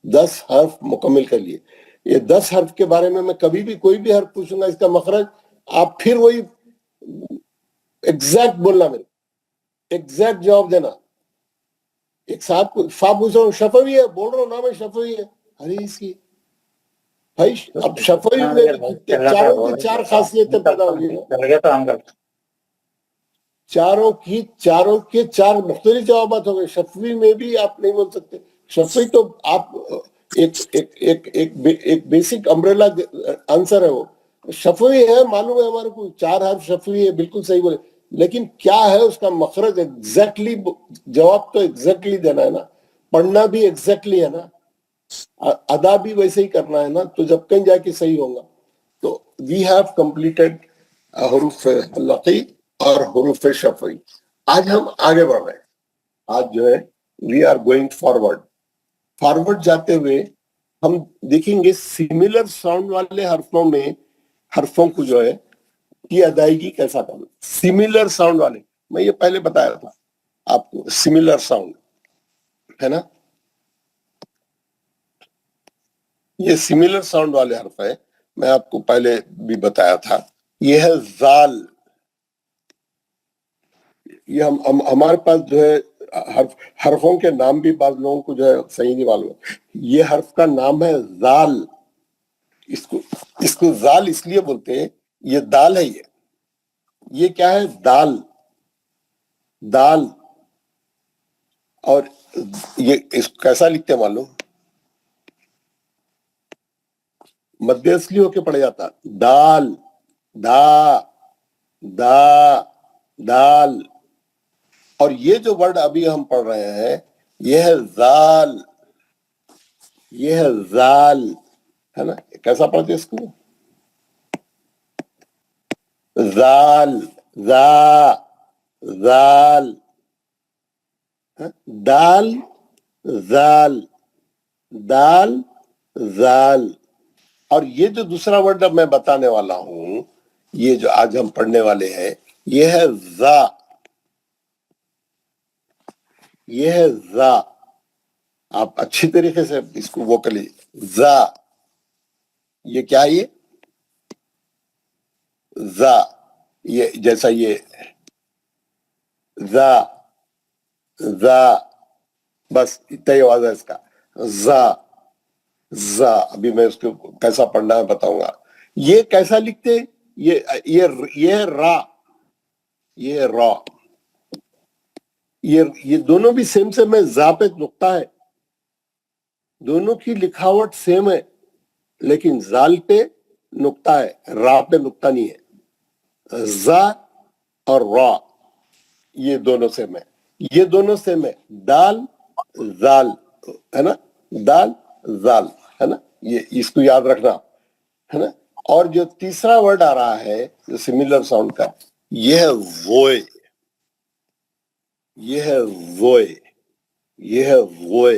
10 حرف مکمل کر لیے۔ یہ 10 حرف کے بارے میں کبھی بھی کوئی بھی حرف پوچھوں گا اس کا مخرج، آپ پھر وہی ایگزیکٹ بولنا، میرے ایگزیکٹ جواب دینا۔ ایک صاحب کو فا پوچھ رہا ہوں، شفوی ہے، بول رہا ہوں نام ہے شفوی ہے، ارے اس کی بھائی اب شفوی میں چاروں کی 4 خاصیتیں پیدا ہوگی نا، چاروں کے 4 مختلف جوابات ہو گئے۔ شفوی میں بھی آپ نہیں بول سکتے، شفوی تو آپ ایک بیسک امبریلا آنسر ہے، وہ شفوی ہے، معلوم ہے ہمارے کو 4 حرف شفوی ہے، بالکل صحیح بولے، لیکن کیا ہے اس کا مخرج؟ ایگزیکٹلی جواب تو ایگزیکٹلی دینا ہے نا، پڑھنا بھی ایگزیکٹلی ہے نا، ادا بھی ویسے ہی کرنا ہے نا، تو جب کہیں جا کے صحیح ہوگا۔ تو وی ہیو کمپلیٹڈ حروف حلقی اور حروف شفوی۔ آج ہم آگے بڑھ رہے ہیں، آج جو ہے وی آر گوئنگ فارورڈ جاتے ہوئے ہم دیکھیں گے سملر ساؤنڈ والے حرفوں کو جو ہے کی ادائیگی کیسا کرنا۔ سملر ساؤنڈ والے میں یہ پہلے بتایا تھا آپ کو، سملر ساؤنڈ ہے نا، یہ سملر ساؤنڈ والے حرف ہے، میں آپ کو پہلے بھی بتایا تھا۔ یہ ہے زال، یہ ہمارے پاس جو ہے حرفوں کے نام بھی بعض لوگوں کو جو ہے صحیح نہیں معلوم۔ یہ حرف کا نام ہے زال، اس کو زال اس لیے بولتے ہیں، یہ دال ہے، یہ کیا ہے؟ دال، اور یہ اس کیسا لکھتے ہیں معلوم؟ مد اصلی ہو کے پڑھا جاتا، دال دال، اور یہ جو ورڈ ابھی ہم پڑھ رہے ہیں یہ ہے زال، ہے نا؟ کیسا پڑھتے اس کو؟ زال دال زال۔ اور یہ جو دوسرا ورڈ اب میں بتانے والا ہوں، یہ جو آج ہم پڑھنے والے ہیں، یہ ہے زا۔ آپ اچھی طریقے سے اس کو وہ کر لیجیے، زا، یہ کیا ہے؟ یہ زا، یہ جیسا یہ زا، بس اتنا ہی آواز ہے اس کا، زا۔ ابھی میں اس کو کیسا پڑھنا ہے بتاؤں گا۔ یہ کیسا لکھتے؟ یہ ہے را، یہ دونوں بھی سیم ہے، زا پہ نقطہ ہے، دونوں کی لکھاوٹ سیم ہے، لیکن زال پہ نقطہ ہے، را پہ نقطہ نہیں ہے۔ زا اور را یہ دونوں سیم ہے، دال زال، ہے نا، دال زال، ہے نا، یہ اس کو یاد رکھنا، ہے نا۔ اور جو تیسرا ورڈ آ رہا ہے جو سملر ساؤنڈ کا، یہ ہے ووئے،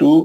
2,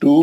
2,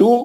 2,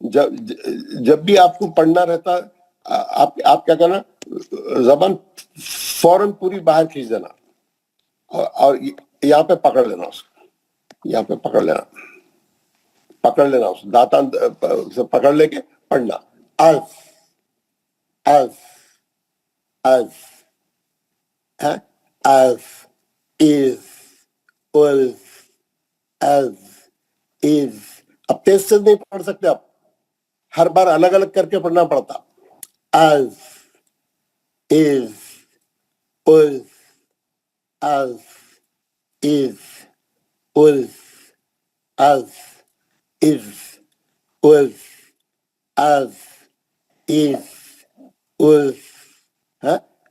جب بھی آپ کو پڑھنا رہتا آپ کیا کرنا, زبان فوراً پوری باہر کھینچ دینا اور یہاں پہ پکڑ لینا اس کو, یہاں پہ پکڑ لینا اس دانتان سے پکڑ لے کے پڑھنا. از از از از از از از از. اب تیز سے نہیں پڑھ سکتے آپ, ہر بار الگ الگ کر کے پڑھنا پڑتا. از از از از از از از از از از از از.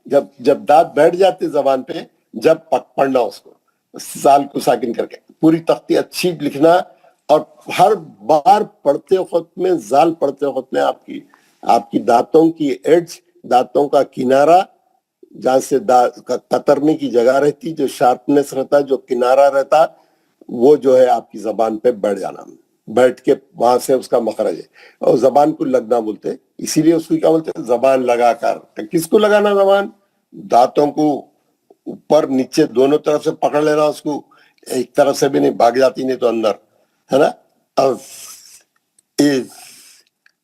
جب دانت بیٹھ جاتے زبان پہ, جب پڑھنا اس کو سال کو ساکن کر کے پوری تختی اچھی لکھنا, اور ہر بار پڑھتے وقت میں زال پڑھتے وقت میں آپ کی دانتوں کی ایڈج, دانتوں کا کنارہ, جہاں سے کترنے کی جگہ رہتی, جو شارپنیس رہتا, جو کنارہ رہتا, وہ جو ہے آپ کی زبان پہ بیٹھ جانا, بیٹھ کے وہاں سے اس کا مخرج ہے. اور زبان کو لگنا بولتے, اسی لیے اس کو کیا بولتے ہیں, زبان لگا کر. کس کو لگانا؟ زبان, دانتوں کو اوپر نیچے دونوں طرف سے پکڑ لینا اس کو, ایک طرف سے بھی نہیں, بھاگ جاتی نہیں تو اندر, ہے نا. از از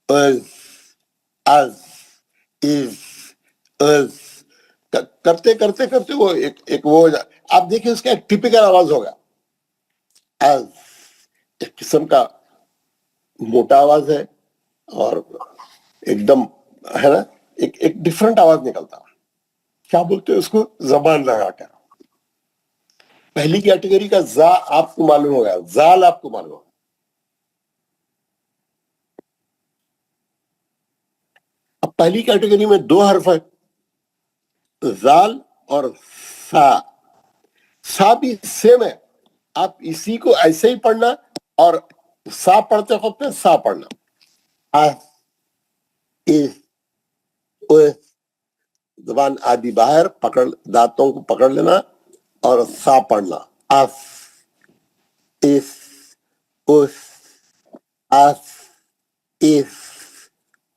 از از از از کرتے کرتے کرتے وہ ایک وہ ہو جائے. آپ دیکھیں اس کا ایک ٹپیکل آواز ہوگا. از ایک قسم کا موٹا آواز ہے, اور ایک دم ہے نا, ایک ڈفرنٹ آواز نکلتا. کیا بولتے ہیں اس کو؟ زبان لگا کر. پہلی کیٹیگری کا زا آپ کو معلوم ہوگا, زال آپ کو معلوم ہوگا. اب پہلی کیٹیگری میں 2 حرف ہے, زال اور سا. سا بھی سیم ہے, آپ اسی کو ایسے ہی پڑھنا, اور سا پڑھتے وقت میں سا پڑھنا. زبان آدھی باہر, پکڑ, دانتوں کو پکڑ لینا اور سا پڑھنا. اس اس اس اس اس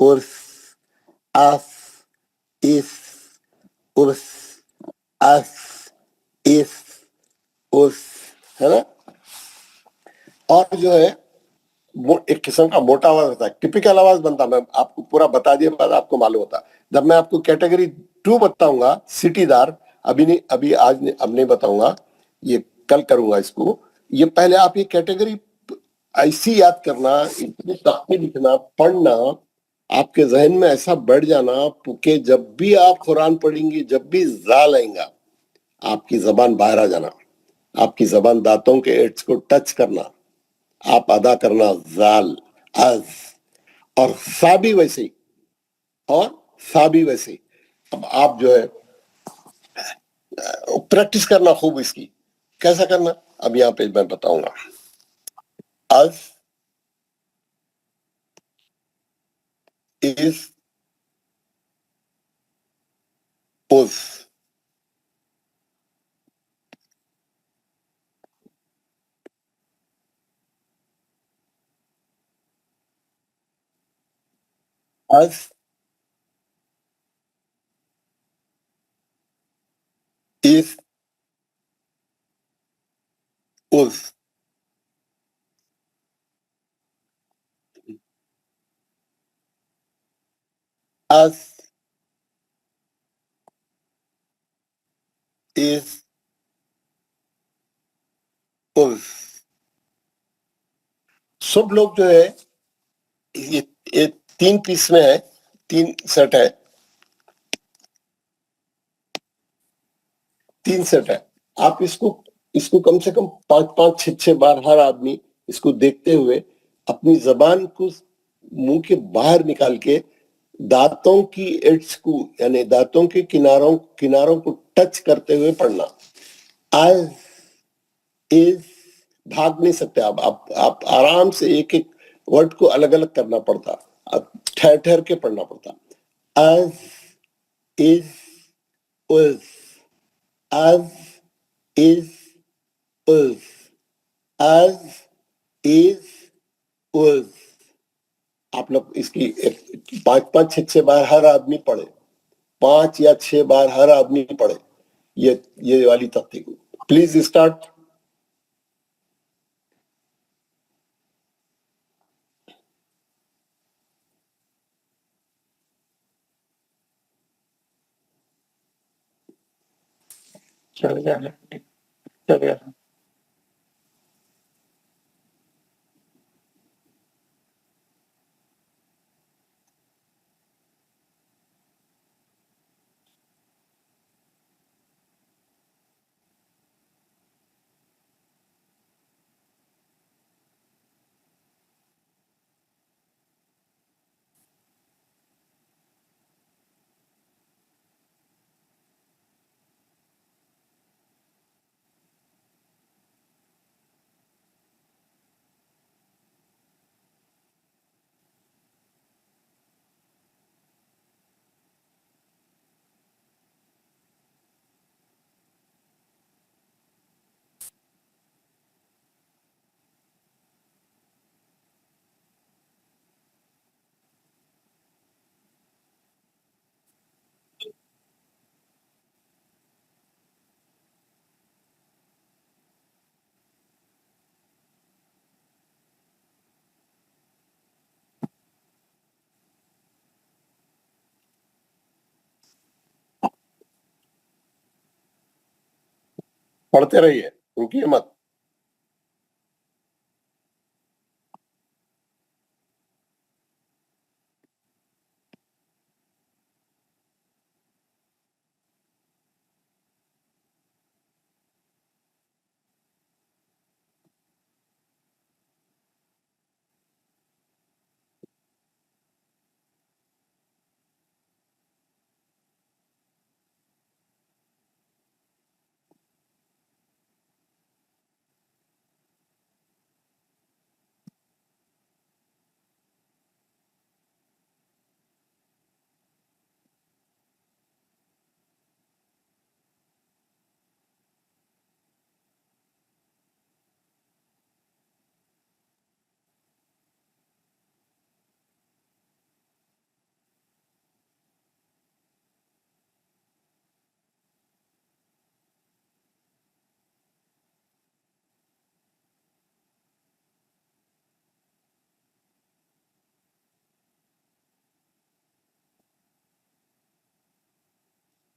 اس اس اس اس اس اس اس, ہے نا. اور جو ہے وہ ایک قسم کا موٹا آواز ہوتا ہے, ٹپیکل آواز بنتا. میں آپ کو پورا بتا دیا بعد آپ کو معلوم ہوتا. جب میں آپ کو کیٹیگری 2 بتاؤں گا, سٹی دار, اب نہیں بتاؤں گا, یہ کل کروں گا اس کو. یہ پہلے آپ یہ کیٹیگری ایسی یاد کرنا, اتنی تختی لکھنا, پڑھنا, آپ کے ذہن میں ایسا بیٹھ جانا کہ جب بھی آپ قرآن پڑھیں گے, جب بھی زال آئیں گا, آپ کی زبان باہر آ جانا, آپ کی زبان دانتوں کے ایڈز کو ٹچ کرنا, آپ ادا کرنا زال, از. اور سا بھی ویسے ہی, اور سا بھی ویسے ہی. اب آپ جو ہے پریکٹس کرنا خوب اس کی. کیسا کرنا اب یہاں پہ میں بتاؤں گا. از از از از از از از از از. سب لوگ جو ہے یہ 3 پیس میں ہے, 3 سیٹ ہے, 3 سیٹ ہے. آپ اس کو کم سے کم 5 6 بار ہر آدمی اس کو دیکھتے ہوئے اپنی زبان کو منہ کے باہر نکال کے دانتوں کی ایڈز کو, یعنی دانتوں کے کناروں کو ٹچ کرتے ہوئے پڑھنا. از از بھاگ نہیں سکتے آپ آرام سے ایک ایک ورڈ کو الگ الگ کرنا پڑتا, ٹھہر ٹھہر کے پڑھنا پڑتا. از از از از از از از از از آپ لوگ اس کی 5-6 بار ہر آدمی پڑھے، 5 یا 6 بار ہر آدمی پڑھے یہ والی تختی کو. Please start. چل گیا. پڑھتے رہیے، رکیے مت.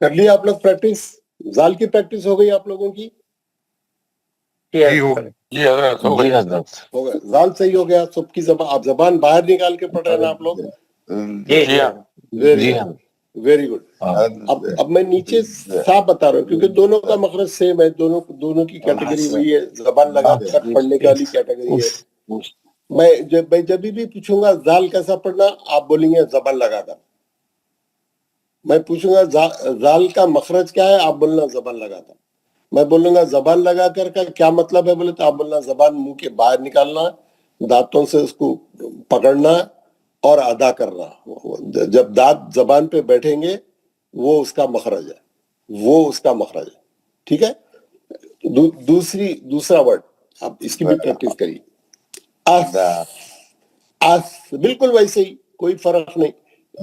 کر لیا آپ لوگ پریکٹس؟ زال کی پریکٹس ہو گئی آپ لوگوں کی؟ جی حضرت ہو گئی. ہو گیا. زال صحیح ہو گیا. سب کی زبان، آپ زبان باہر نکال کے پڑھ رہے ہیں نا آپ لوگ؟ جی ہاں. Very good. اب میں نیچے صاف بتا رہا ہوں کیونکہ دونوں کا مخرج سیم ہے، دونوں کی کیٹیگری وہی ہے، زبان لگا کر پڑھنے کا والی کیٹیگری ہے. میں جب بھی پوچھوں گا زال کیسا پڑھنا، آپ بولیں گے زبان لگا کر. میں پوچھوں گا زال کا مخرج کیا ہے، آپ بولنا زبان لگا کر. میں بولوں گا زبان لگا کر کا کیا مطلب ہے بولے تو آپ بولنا زبان منہ کے باہر نکالنا، دانتوں سے اس کو پکڑنا اور ادا کرنا. جب دانت زبان پہ بیٹھیں گے وہ اس کا مخرج ہے. ٹھیک ہے. دوسرا ورڈ آپ اس کی بھی پریکٹس کریے. بالکل ویسے ہی، کوئی فرق نہیں.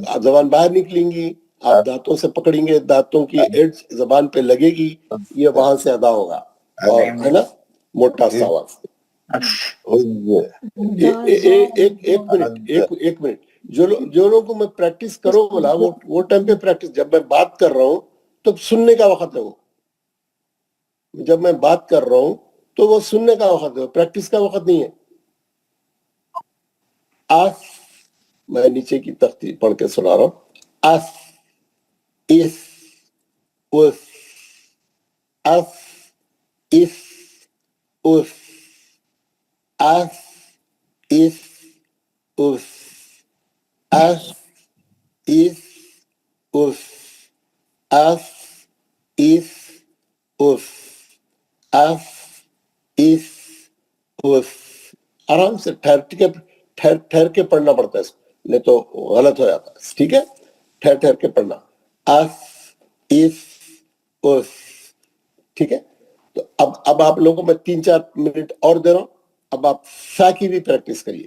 آپ زبان باہر نکلیں گی، آپ دانتوں سے پکڑیں گے، دانتوں کی ایڈج زبان پہ لگے گی، یہ وہاں سے ادا ہوگا. اور ہے نا موٹا سا آواز. ایک منٹ. جو لوگوں کو میں پریکٹس کرو بولا وہ ٹائم پہ پریکٹس. جب میں بات کر رہا ہوں تو سننے کا وقت ہے وہ. جب میں بات کر رہا ہوں تو وہ سننے کا وقت ہے، پریکٹس کا وقت نہیں ہے. آس، میں نیچے کی تختی پڑھ کے سنا رہا ہوں. آس، اس، اس، آس، اس، اس، آس، اس، اس، آس، اس، اس، آس، اس، اس، آس، اس، اس. آرام سے ٹھہر کے پڑھنا پڑتا ہے اس کو، نہیں تو غلط ہو جاتا ہے. ٹھیک ہے. ٹھہر کے پڑھنا. آس، اس، اس. ٹھیک ہے. تو اب آپ لوگوں کو میں 3-4 منٹ اور دے رہا ہوں. اب آپ سا کی بھی پریکٹس کریے.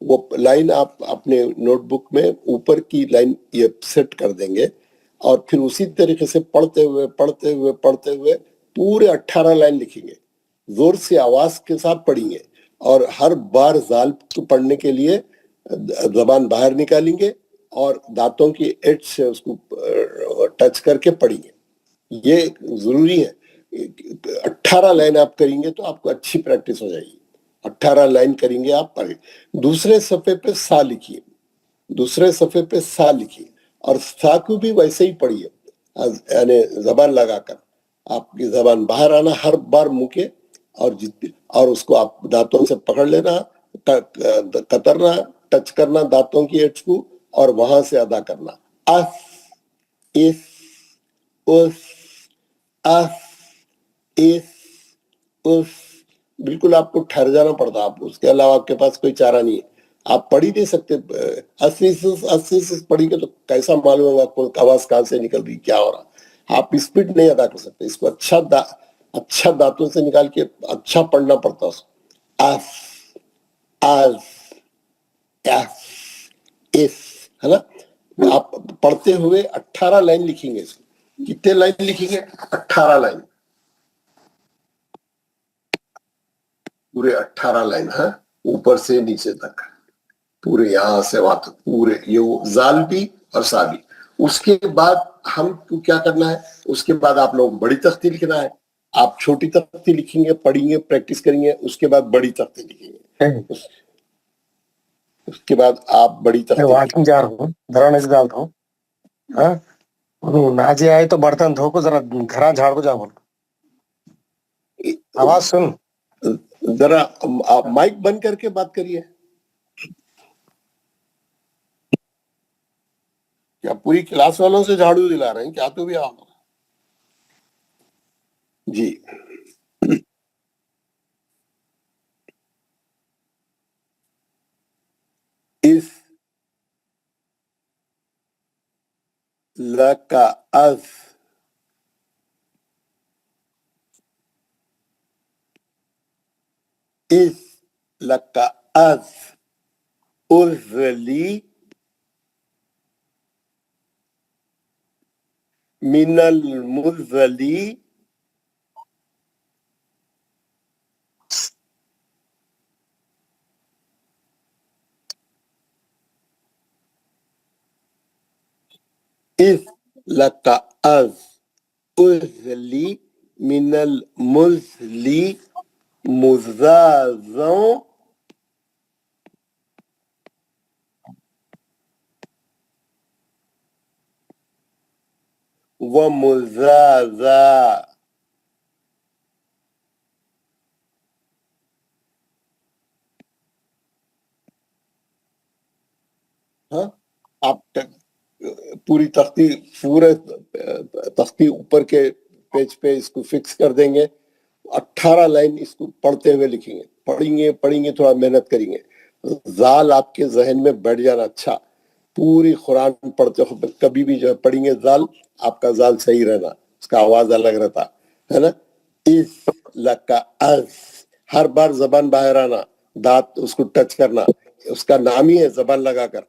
وہ لائن آپ اپنے نوٹ بک میں اوپر کی لائن یہ سیٹ کر دیں گے اور پھر اسی طریقے سے پڑھتے ہوئے پورے 18 لائن لکھیں گے. زور سے آواز کے ساتھ پڑھیں گے اور ہر بار زال کو پڑھنے کے لیے زبان باہر نکالیں گے اور دانتوں کی ایڈج سے اس کو ٹچ کر کے پڑھیں گے. یہ ضروری ہے. 18 لائن آپ کریں گے تو آپ کو اچھی پریکٹس ہو جائے گی. 18 لائن کریں گے آپ پڑھیں. دوسرے صفحے پہ سا لکھیے, اور سا کو بھی ویسے ہی پڑھیے, یعنی زبان لگا کر. آپ کی زبان باہر آنا ہر بار منہ کے, اور اس کو آپ دانتوں سے پکڑ لینا, کترنا, ٹچ کرنا دانتوں کی ایڈج کو, اور وہاں سے ادا کرنا. اف, اس, اس, اف, اس, اس. بالکل آپ کو ٹھہر جانا پڑتا. آپ اس کے علاوہ آپ کے پاس کوئی چارہ نہیں ہے. آپ پڑھ ہی نہیں سکتے. پڑھی گے تو کیسا معلوم ہوگا آواز کہاں سے نکل رہی, کیا ہو رہا. آپ اسپیڈ نہیں ادا کر سکتے. اس کو اچھا دانتوں سے نکال کے اچھا پڑھنا پڑتا. اس اف, از, ایف, اس, ہے نا. آپ پڑھتے ہوئے 18 لائن لکھیں گے. کتنے لائن لکھیں گے؟ 18 لائن, پورے 18 لائن. ہاں, اوپر سے نیچے تک پورے, یہاں سے وہاں تک پورے. یہ زال بھی اور سا بھی. اس کے بعد ہم کو کیا کرنا ہے؟ اس کے بعد آپ لوگ بڑی تختی لکھنا ہے. آپ چھوٹی تختی لکھیں گے, پڑھیں گے, پریکٹس کریں گے. اس کے بعد بڑی تختی لکھیں گے. اس کے بعد آپ بڑی تختی واکنگ جا رہا ہوں, دھرانے سے ڈالتا ہوں. ناجی آئے تو برتن دھو کو ذرا گھر جھاڑ کو جا بول. آواز سن, ذرا آپ مائک بند کر کے بات کریے. کیا پوری کلاس والوں سے جھاڑو دلا رہے ہیں کیا؟ تو بھی آؤ جی. اس لکا از, اس لکا از, ازلی من المزلی, اس لکا از, ازلی من المزلی, مزازوں و مزازا. ہاں, آپ پوری تختی, پورے تختی اوپر کے پیج پہ اس کو فکس کر دیں گے. 18 لائن اس کو پڑھتے ہوئے لکھیں گے. پڑھیں گے, تھوڑا محنت کریں گے. زال آپ کے ذہن میں بیٹھ جانا. اچھا, پوری قرآن پڑھتے ہو کبھی بھی جو ہے پڑھیں گے زال, آپ کا زال صحیح رہنا, اس کا آواز الگ رہتا ہے نا. اس لکا از, ہر بار زبان باہر آنا, دانت اس کو ٹچ کرنا, اس کا نام ہی ہے زبان لگا کر.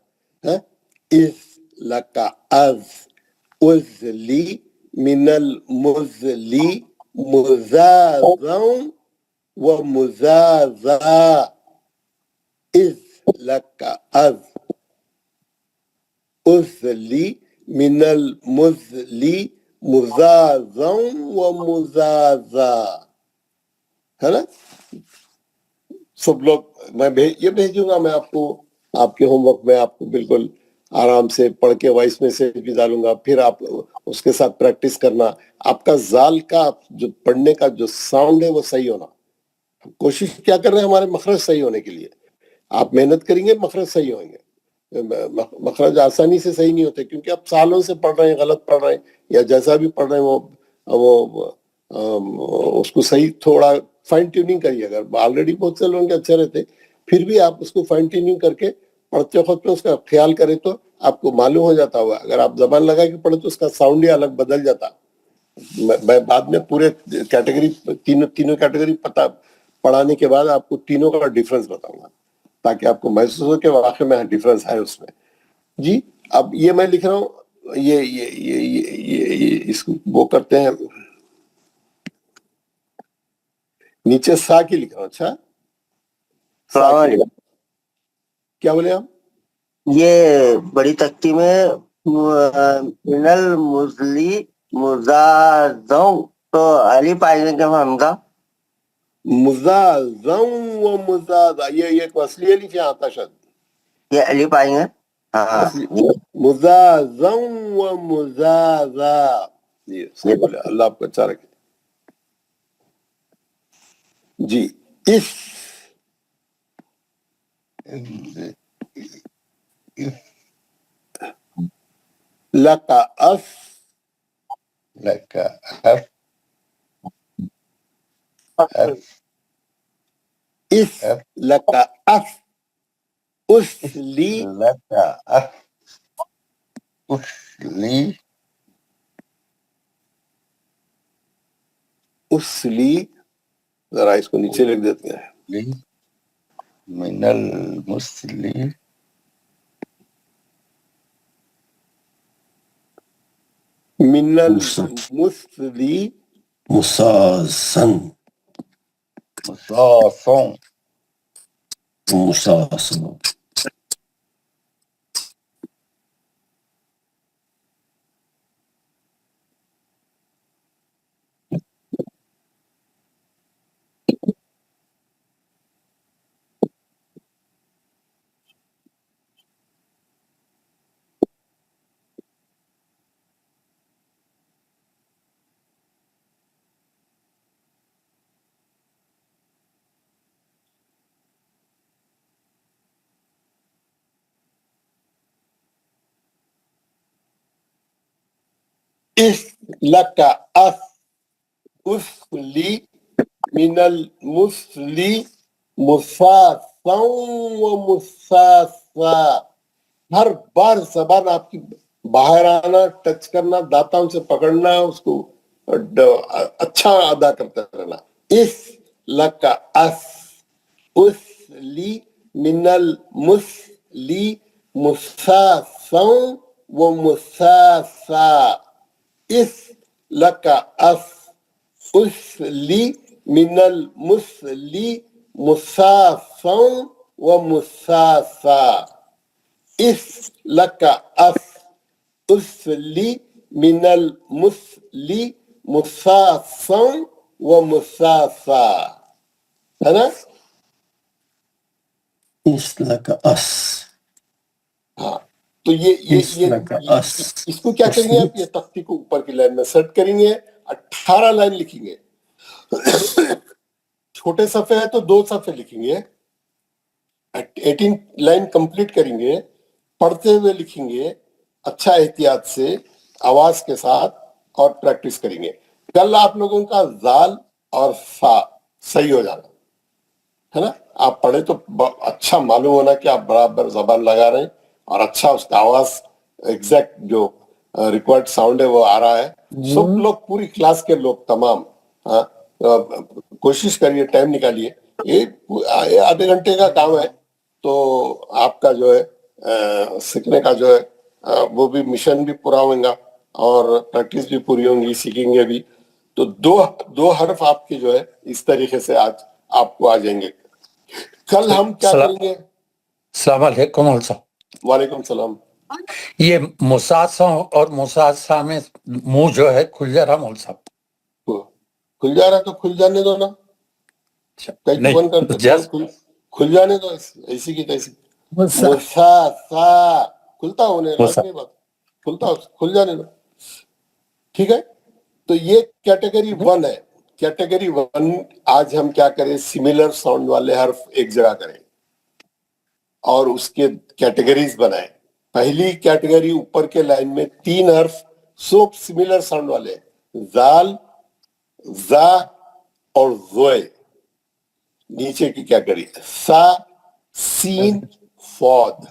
اس لکا از, ازلی من المزلی, مزازوں و مزازا. اس لکا از, ازلی من المزلی, مزازوں و مزازا. ہے نا. سب لوگ میں یہ بھیجوں گا میں آپ کو, آپ کے ہوم ورک میں آپ کو بالکل آرام سے پڑھ کے وائس میسج بھی ڈالوں گا. پھر آپ اس کے ساتھ پریکٹس کرنا. آپ کا زال کا جو پڑھنے کا جو ساؤنڈ ہے وہ صحیح ہونا. کوشش کیا کر رہے ہیں ہمارے مخرج صحیح ہونے کے لیے. آپ محنت کریں گے, مخرج صحیح ہوئیں گے. مخرج آسانی سے صحیح نہیں ہوتے کیونکہ آپ سالوں سے پڑھ رہے ہیں, غلط پڑھ رہے ہیں, یا جیسا بھی پڑھ رہے ہیں وہ اس کو صحیح تھوڑا فائن ٹیوننگ کریے. اگر آلریڈی بہت سے لوگوں کے اچھے رہتے, پھر بھی آپ اس کو فائن ٹیوننگ کر کے پڑھتے وقت میں اس کا خیال کریں تو آپ کو معلوم ہو جاتا ہوگا. اگر آپ زبان لگا کے پڑھیں تو اس کا ساؤنڈ ہی الگ بدل جاتا. میں بعد میں پورے کیٹیگری تینوں کیٹیگری پڑھانے کے بعد آپ کو تینوں کا ڈیفرنس بتاؤں گا. تاکہ آپ کو محسوس ہو کہ واقعی میں ڈفرنس ہے اس میں. جی اب یہ میں لکھ رہا ہوں, یہ اس کو وہ کرتے ہیں, نیچے سا کی لکھ رہا ہوں. اچھا السلام علیکم. کیا بولے آپ؟ یہ بڑی تختی میں من المزلی مزازوں تو علی پائیں گے کہ ہم کا مزازوں و مزازہ, یہ ایک اصلی الف یہاں آتا شاید, یہ علی پائیں گے. ہاں مزازوں و مزازہ. جی صحیح بولے, اللہ آپ کو اچھا رکھے. جی اس لکا اف اس لکا اف اس لی اس لی, ذرا اس کو نیچے لکھ دیتے ہیں. من المسلی من المسلی مساسن مساسن مساسن. اس لکا اف اس لی من المسلی مساسن و مساسا. ہر بار زبان آپ کی باہر آنا, ٹچ کرنا, دانتوں سے پکڑنا, اس کو اچھا ادا کرتے رہنا. اس لکا اف اس لی من المسلی مساسن و مساسا. اس لکا اف اس لی من المسلی مساسن و مساسا. اس لکا اف اس لی من المسلی مساسن و مساسا. ہے نا؟ اس لکا اس. ہاں تو یہ اس کو کیا کریں گے آپ؟ یہ تختی کو اوپر کی لائن میں سیٹ کریں گے, 18 لائن لکھیں گے. چھوٹے صفحے ہے تو 2 صفحے لکھیں گے, 18 لائن کمپلیٹ کریں گے, پڑھتے ہوئے لکھیں گے اچھا احتیاط سے, آواز کے ساتھ, اور پریکٹس کریں گے. کل آپ لوگوں کا زال اور فا صحیح ہو جانا ہے نا. آپ پڑھے تو اچھا معلوم ہونا کہ آپ برابر زبان لگا رہے ہیں, اور اچھا اس کا آواز ایگزیکٹ جو ریکوائرڈ ساؤنڈ ہے وہ آ رہا ہے. سب لوگ, پوری کلاس کے لوگ تمام کوشش کریے, ٹائم نکالیے. یہ آدھے گھنٹے کا کام ہے, تو آپ کا جو ہے سیکھنے کا جو ہے وہ بھی مشن بھی پورا ہوگا, اور پریکٹس بھی پوری ہوں گی, سیکھیں گے بھی. تو دو حرف آپ کے جو ہے اس طریقے سے آج آپ کو آ جائیں گے. کل ہم کیا کریں گے؟ السلام علیکم مول صاحب. وعلیکم السلام. یہ مساسا اور مساسا میں منہ جو ہے کھل جا رہا مول صاحب. کھل جا رہا تو کھل جانے دو نا, کہیں بند کرتے کھل جانے دو, ایسی کی تیسی. مساسا کھلتا ہونے لازمی بات, کھل جانے دو. ٹھیک ہے, تو یہ کیٹیگری 1 ہے. کیٹیگری 1 آج ہم کیا کریں, سملر ساؤنڈ والے حرف ایک جگہ کریں اور اس کے کیٹیگریز بنائیں. پہلی کیٹیگری اوپر کے لائن میں 3 حرف سب سملر ساؤنڈ والے, زال, زا اور زوئے. نیچے کی کیٹیگری سا, سین, فود.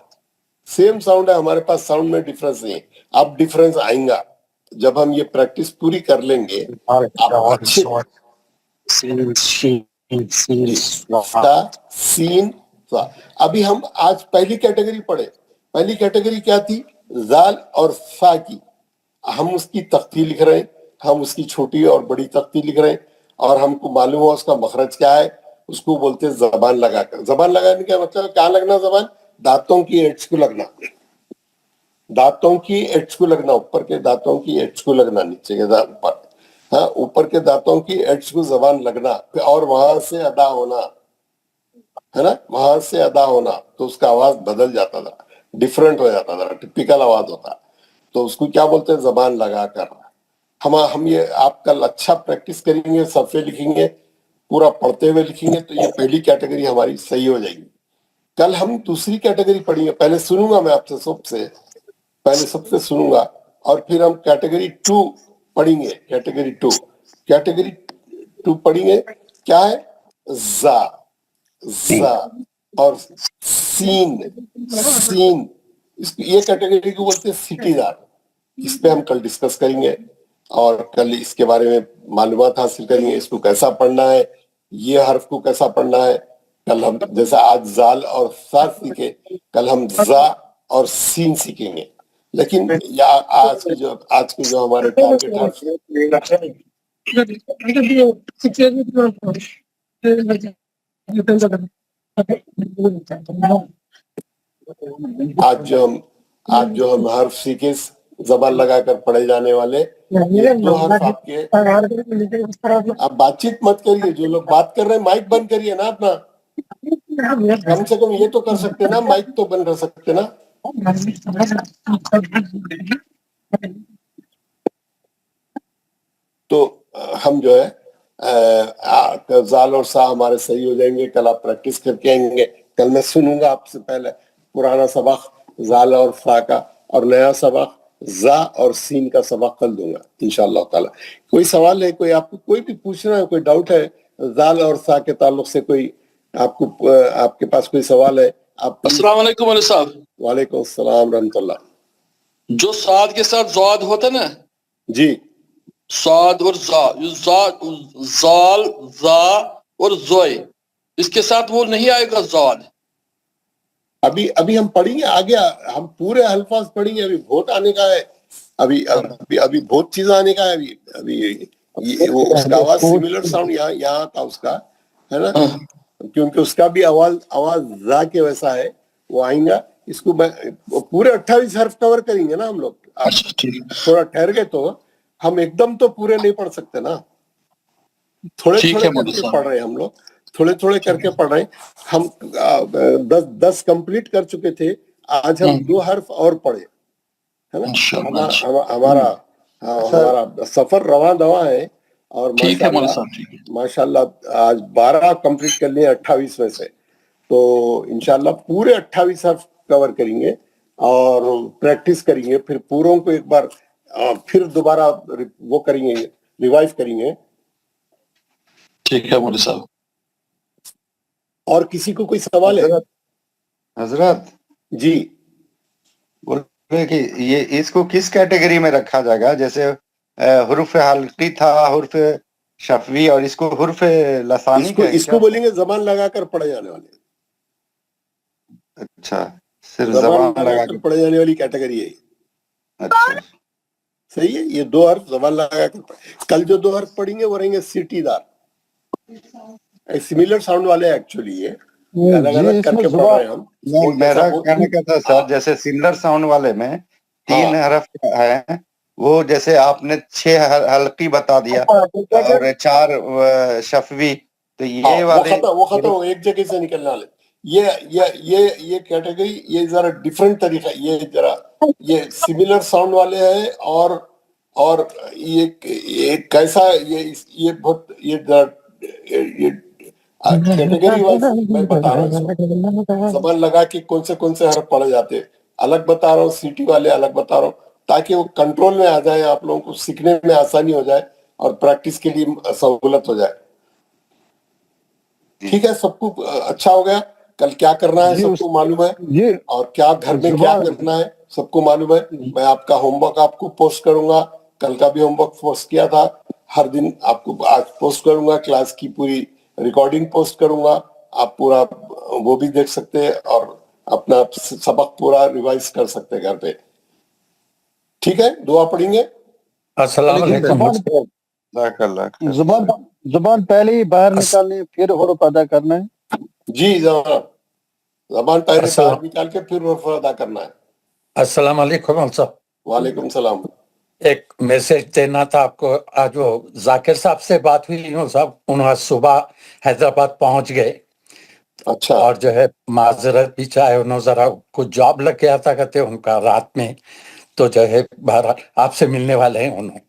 سیم ساؤنڈ ہے ہمارے پاس, ساؤنڈ میں ڈفرنس نہیں ہے. اب ڈفرنس آئیں گا جب ہم یہ پریکٹس پوری کر لیں گے. آپ اچھے سا, سین, ابھی ہم آج پہلی کیٹیگری پڑھے. پہلی کیٹیگری کیا تھی؟ زال اور فا کی. ہم اس کی تختی لکھ رہے ہیں, ہم اس کی چھوٹی اور بڑی تختی لکھ رہے ہیں, اور ہم کو معلوم ہوا اس کا مخرج کیا ہے. اس کو بولتے ہیں زبان لگا کر. زبان لگانے کا مطلب کیا لگنا؟ زبان دانتوں کی ایڈج کو لگنا, دانتوں کی ایڈج کو لگنا, اوپر کے دانتوں کی ایڈج کو لگنا, نیچے کے اوپر, ہاں اوپر کے دانتوں کی ایڈج کو زبان لگنا, اور وہاں سے ادا ہونا ہے نا, وہاں سے ادا ہونا. تو اس کا آواز بدل جاتا تھا, ڈیفرنٹ ہو جاتا تھا, ٹپیکل آواز ہوتا. تو اس کو کیا بولتے ہیں؟ زبان لگا کر. ہم یہ آپ کل اچھا پریکٹس کریں گے, صفحے لکھیں گے, پورا پڑھتے ہوئے لکھیں گے, تو یہ پہلی کیٹیگری ہماری صحیح ہو جائے گی. کل ہم دوسری کیٹیگری پڑھیں گے. پہلے سنوں گا میں آپ سے سب سے سنوں گا, اور پھر ہم کیٹیگری 2 پڑھیں گے. کیٹیگری 2 پڑھیں گے. کیا ہے؟ زا, زا اور سین. یہ کیٹیگری کو بولتے ہیں سیٹی دار. اس پہ ہم کل ڈسکس کریں گے, اور کل اس کے بارے میں معلومات حاصل کریں گے. اس کو کیسا پڑھنا ہے, یہ حرف کو کیسا پڑھنا ہے. کل ہم جیسا آج زال اور سا سیکھے, کل ہم زا اور سین سیکھیں گے. لیکن آج کے جو ہمارے ٹارگٹ حرف, آج جو ہم حرف سیکھے زبان لگا کر پڑھے جانے والے, یہ 2 حرف آپ کے. آپ بات چیت مت کریے, جو لوگ بات کر رہے ہیں مائک بند کریے نا اپنا. کم سے کم یہ تو کر سکتے نا, مائک تو بند کر سکتے نا. تو ہم جو ہے زال اور سا ہمارے صحیح ہو جائیں گے. کل آپ پریکٹس کر کے آئیں گے. کل میں سنوں گا آپ سے پہلے پرانا سبق زال اور فا کا, اور نیا سبق زا اور سین کا سبق کل دوں گا انشاءاللہ تعالی. کوئی سوال ہے, کوئی آپ کو کوئی بھی پوچھنا ہے, کوئی ڈاؤٹ ہے زال اور سا کے تعلق سے, کوئی آپ کے پاس کوئی سوال ہے آپ؟ السلام علیکم مولوی صاحب. وعلیکم السلام رحمۃ اللہ. جو سعد کے ساتھ زاد ہوتا ہے نا, جی, سعد اور زال زا اور زوئے, اس کے ساتھ وہ نہیں آئے گا زاد. ابھی ہم پڑھیں گے آگے, ہم پورے الفاظ پڑھیں گے. ابھی بہت آنے کا ہے, ابھی بہت چیز آنے کا ہے. ابھی وہ اس کا آواز سملر ساؤنڈ یہاں تھا اس کا, ہے نا, کیونکہ اس کا بھی آواز زا کے ویسا ہے, وہ آئیں گا. اس کو پورے 28 حرف کور کریں گے نا ہم لوگ. تھوڑا ٹھہر گئے تو ہم ایک دم تو پورے نہیں پڑھ سکتے نا, تھوڑے تھوڑے کر کے پڑھ رہے ہیں ہم لوگ, تھوڑے تھوڑے کر کے پڑھ رہے ہیں. ہم 10 کمپلیٹ کر چکے تھے, آج ہم 2 حرف اور پڑھے, ہے نا. ہمارا سفر رواں دواں ہے, اور ماشاءاللہ آج 12 کمپلیٹ کر لیے 28 میں سے. تو انشاءاللہ پورے 28 حرف کور کریں گے, اور پریکٹس کریں گے. پھر پوروں کو ایک بار پھر دوبارہ وہ کریں گے, ریوائز کریں گے. ٹھیک ہے مولوی صاحب. اور کسی کو کوئی سوال ہے؟ حضرت جی, بول رہے کہ یہ اس کو کس کیٹیگری میں رکھا جائے گا؟ جیسے حروف حلقی تھا, حروف شفوی, اور اس کو حروف لسانی اس کو بولیں گے زبان لگا کر پڑھے جانے والے. اچھا, صرف زبان لگا کر پڑھے جانے والی کیٹیگری ہے. اچھا صحیح ہے. یہ 2 حرف زبان لگا کر کل جو 2 حرف پڑھیں گے وہ رہیں گے سیٹی دار, سملر ساؤنڈ والے. ایکچولی یہ الگ الگ کر کے پڑھ رہے ہیں ہم. میرا کہنے کا تھا سر, جیسے سملر ساؤنڈ والے میں 3 حرف ہے, وہ جیسے آپ نے 6 حلقی بتا دیا اور 4 شفوی, تو یہ والے وہ ختم ہو ایک جگہ سے نکلنے والے. یہ کیٹیگری, یہ ذرا ڈفرنٹ طریقہ, یہ سملر ساؤنڈ والے ہیں, اور یہ کیسا, یہ بہت یہ کیٹیگری وائز میں بتا رہا ہوں. زبان لگا کے کون سے حرف پڑھے جاتے ہیں الگ بتا رہا ہوں, سیٹی والے الگ بتا رہا ہوں, تاکہ وہ کنٹرول میں آ جائے, آپ لوگوں کو سیکھنے میں آسانی ہو جائے, اور پریکٹس کے لیے سہولت ہو جائے. ٹھیک ہے, سب کو اچھا ہو گیا. کل کیا کرنا ہے سب کو معلوم ہے, اور کیا گھر میں کیا کرنا ہے سب کو معلوم ہے. میں آپ کا ہوم ورک آپ کو پوسٹ کروں گا. کل کا بھی ہوم ورک پوسٹ کیا تھا, ہر دن آپ کو آج پوسٹ کروں گا. کلاس کی پوری ریکارڈنگ پوسٹ کروں گا, آپ پورا وہ بھی دیکھ سکتے ہیں اور اپنا سبق پورا ریوائز کر سکتے ہیں گھر پہ. ٹھیک ہے, دعا پڑھیں گے. السلام علیکم. زبان پہلے ہی باہر نکالنی پھر حروف ادا کرنا ہے. جی زبان پہلے باہر نکال کے پھر حروف ادا کرنا ہے. السلام علیکم صاحب. وعلیکم السلام. ایک میسج دینا تھا آپ کو. آج وہ ذاکر صاحب سے بات ہوئی صاحب, انہوں صبح حیدرآباد پہنچ گئے. اچھا. اور جو ہے معذرت بھی چاہے, انہوں ذرا کچھ جاب لگ گیا تھا کہتے ان کا رات میں, تو جو ہے بہرحال آپ سے ملنے والے ہیں انہوں.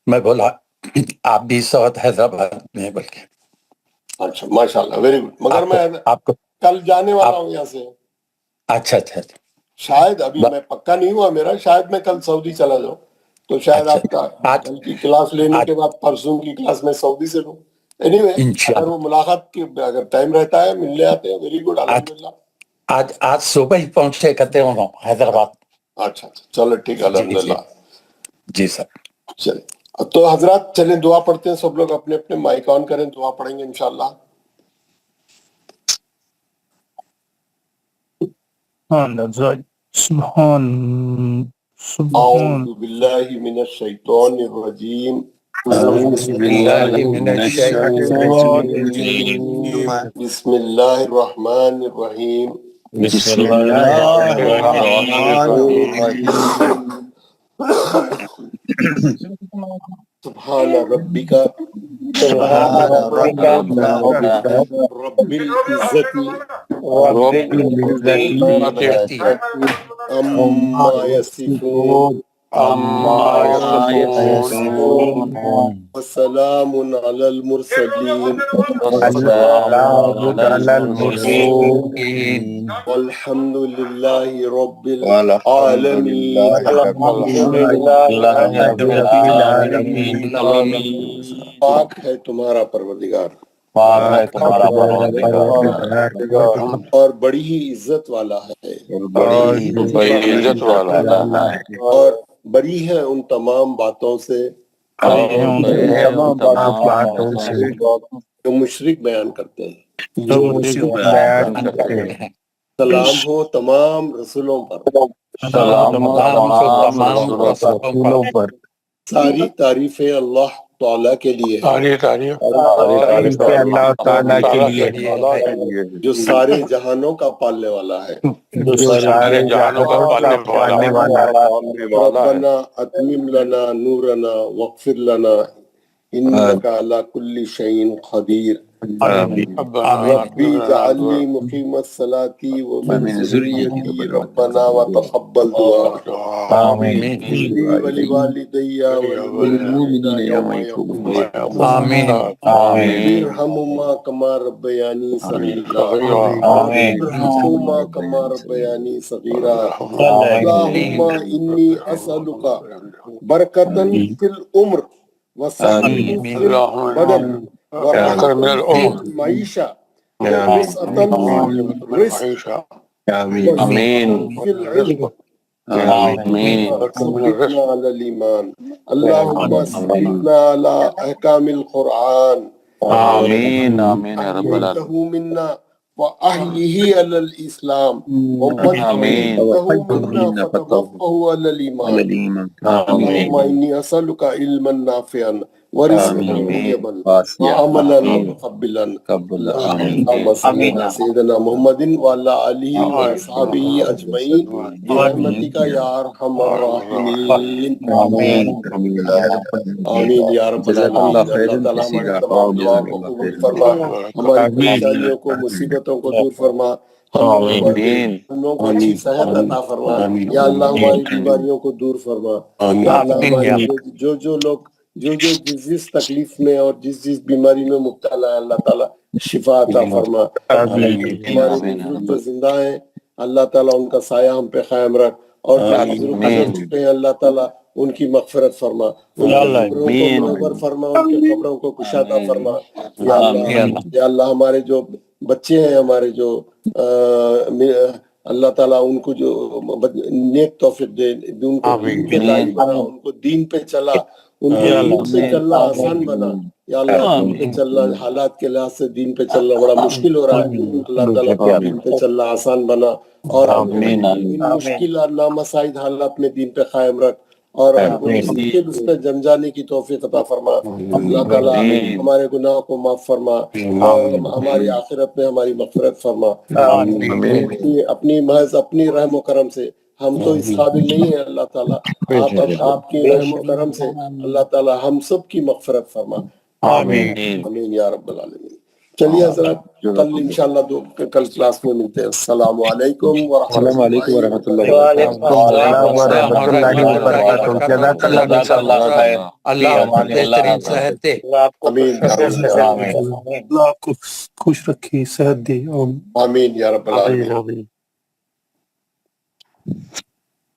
میں بولا آپ بھی سعود حیدرآباد میں, بلکہ اچھا ماشاء اللہ, ویری گڈ. مگر میں آپ کو کل جانے والا ہوں یہاں سے. اچھا. شاید ابھی میں پکا نہیں ہوا میرا, شاید میں کل سعودی چلا جاؤں, تو شاید آپ کا کل کی کلاس لینے کے بعد پرسوں کی کلاس میں سعودی سے لوں. اینی وے, اگر وہ ملاقات کی اگر ٹائم رہتا ہے ملنے آتے ہیں. ویری گڈ, الحمدللہ. آج صبح ہی پہنچے کہتے انہوں حیدرآباد. اچھا چلو ٹھیک ہے, الحمدللہ. جی سر. چلے تو حضرات, چلیں دعا پڑھتے ہیں. سب لوگ اپنے اپنے مائک آن کریں, دعا پڑھیں گے انشاءاللہ. اعوذ باللہ من الشیطان الرجیم. بسم اللہ الرحمن الرحیم. سبحان ربک رب العزت عما یصفون وسلام علی المرسلین والحمد للہ رب العالمین. پاک ہے تمہارا پروردگار, اور بڑی ہی عزت والا ہے, اور بری ہے ان تمام باتوں سے جو مشرک بیان کرتے ہیں. سلام ہو تمام رسولوں پر. ساری تعریفیں اللہ تعالیٰ کے لیے ہے, جو سارے جہانوں کا پالنے والا ہے. ربنا اتمم لنا نورنا واغفر لنا انك على كل شيء قدیر. ربی اجعلنی مقیم الصلاة ومن ذریتی ربنا وتقبل دعاء. اغفر ولوالدی وللمؤمنین یوم یقوم الحساب. ارحمهما كما ربياني صغيرا. ارحمهما كما ربياني صغيرا. اللهم إني أسألك بركة في العمر وسعة في البدن ورحمة في المعيشة ووسعة في الرزق آمين. في العلم ثبتنا على الإيمان. اللهم ثبتنا على أحكام القرآن. آمين آمين يا رب العالمين. أحييه منا وأحيه على الإسلام ومجده منا فتوفه على الإيمان. اللهم إني أسألك علما نافعا ورزقا طيبا وعملا متقبلا. اللهم صل على سيدنا محمد وعلى آله وأصحابه أجمعين برحمتك يا أرحم الراحمين. آمین یا رب العالمین. اللہ تعالیٰ ہمارے تمام دعا کو قبول فرما, ہماری پریشانیوں کو مصیبتوں کو دور فرما, ہم لوگوں کو اچھی صحت عطا فرما. یا اللہ ہماری بیماریوں کو دور فرما. یا اللہ ہماری جو لوگ جس تکلیف میں اور جس بیماری میں مبتلا ہے, اللہ تعالیٰ شفا عطا فرما. ہمارے بزرگ جو زندہ ہیں اللہ تعالیٰ ان کا سایہ ہم پہ قائم رکھ, اور جو بزرگ گزر چکے ہیں اللہ تعالیٰ ان کی مغفرت فرما, ان کے قبروں کو منور فرما, ان کے قبروں کو کشادہ فرما. یا اللہ ہمارے جو بچے ہیں, ہمارے جو اللہ تعالیٰ ان کو جو نیک توفیق دے, ان کو دین کے لائق بنا, ان کو دین پہ چلا, ان کو دین پہ چلنا آسان بنا. یا اللہ دین پہ چلنا حالات کے لحاظ سے دین پہ چلنا بڑا مشکل ہو رہا ہے، اللہ تعالیٰ دین پہ چلنا آسان بنا، اور ان مشکل اور نامساعد حالات میں دین پہ قائم رکھ، اور ہم کو مستقل اس پہ جم جانے کی توفیق عطا فرما۔ اللہ تعالیٰ ہمارے گناہوں کو معاف فرما، اور ہماری آخرت میں ہماری مغفرت فرما۔ اپنی محض اپنی رحم و کرم سے، ہم تو اس قابل نہیں ہیں اللہ تعالیٰ، آپ کی رحم و کرم سے اللہ تعالیٰ ہم سب کی مغفرت فرما۔ آمین یا رب العالمین۔ چلیے حضرات، کل انشاءاللہ کل کلاس میں ملتے ہیں۔ السلام علیکم السلام علیکم ورحمۃ اللہ اللہ بہترین صحت دے، آمین اللہ آپ کو خوش رکھے، صحت دے، آمین یا رب العالمین۔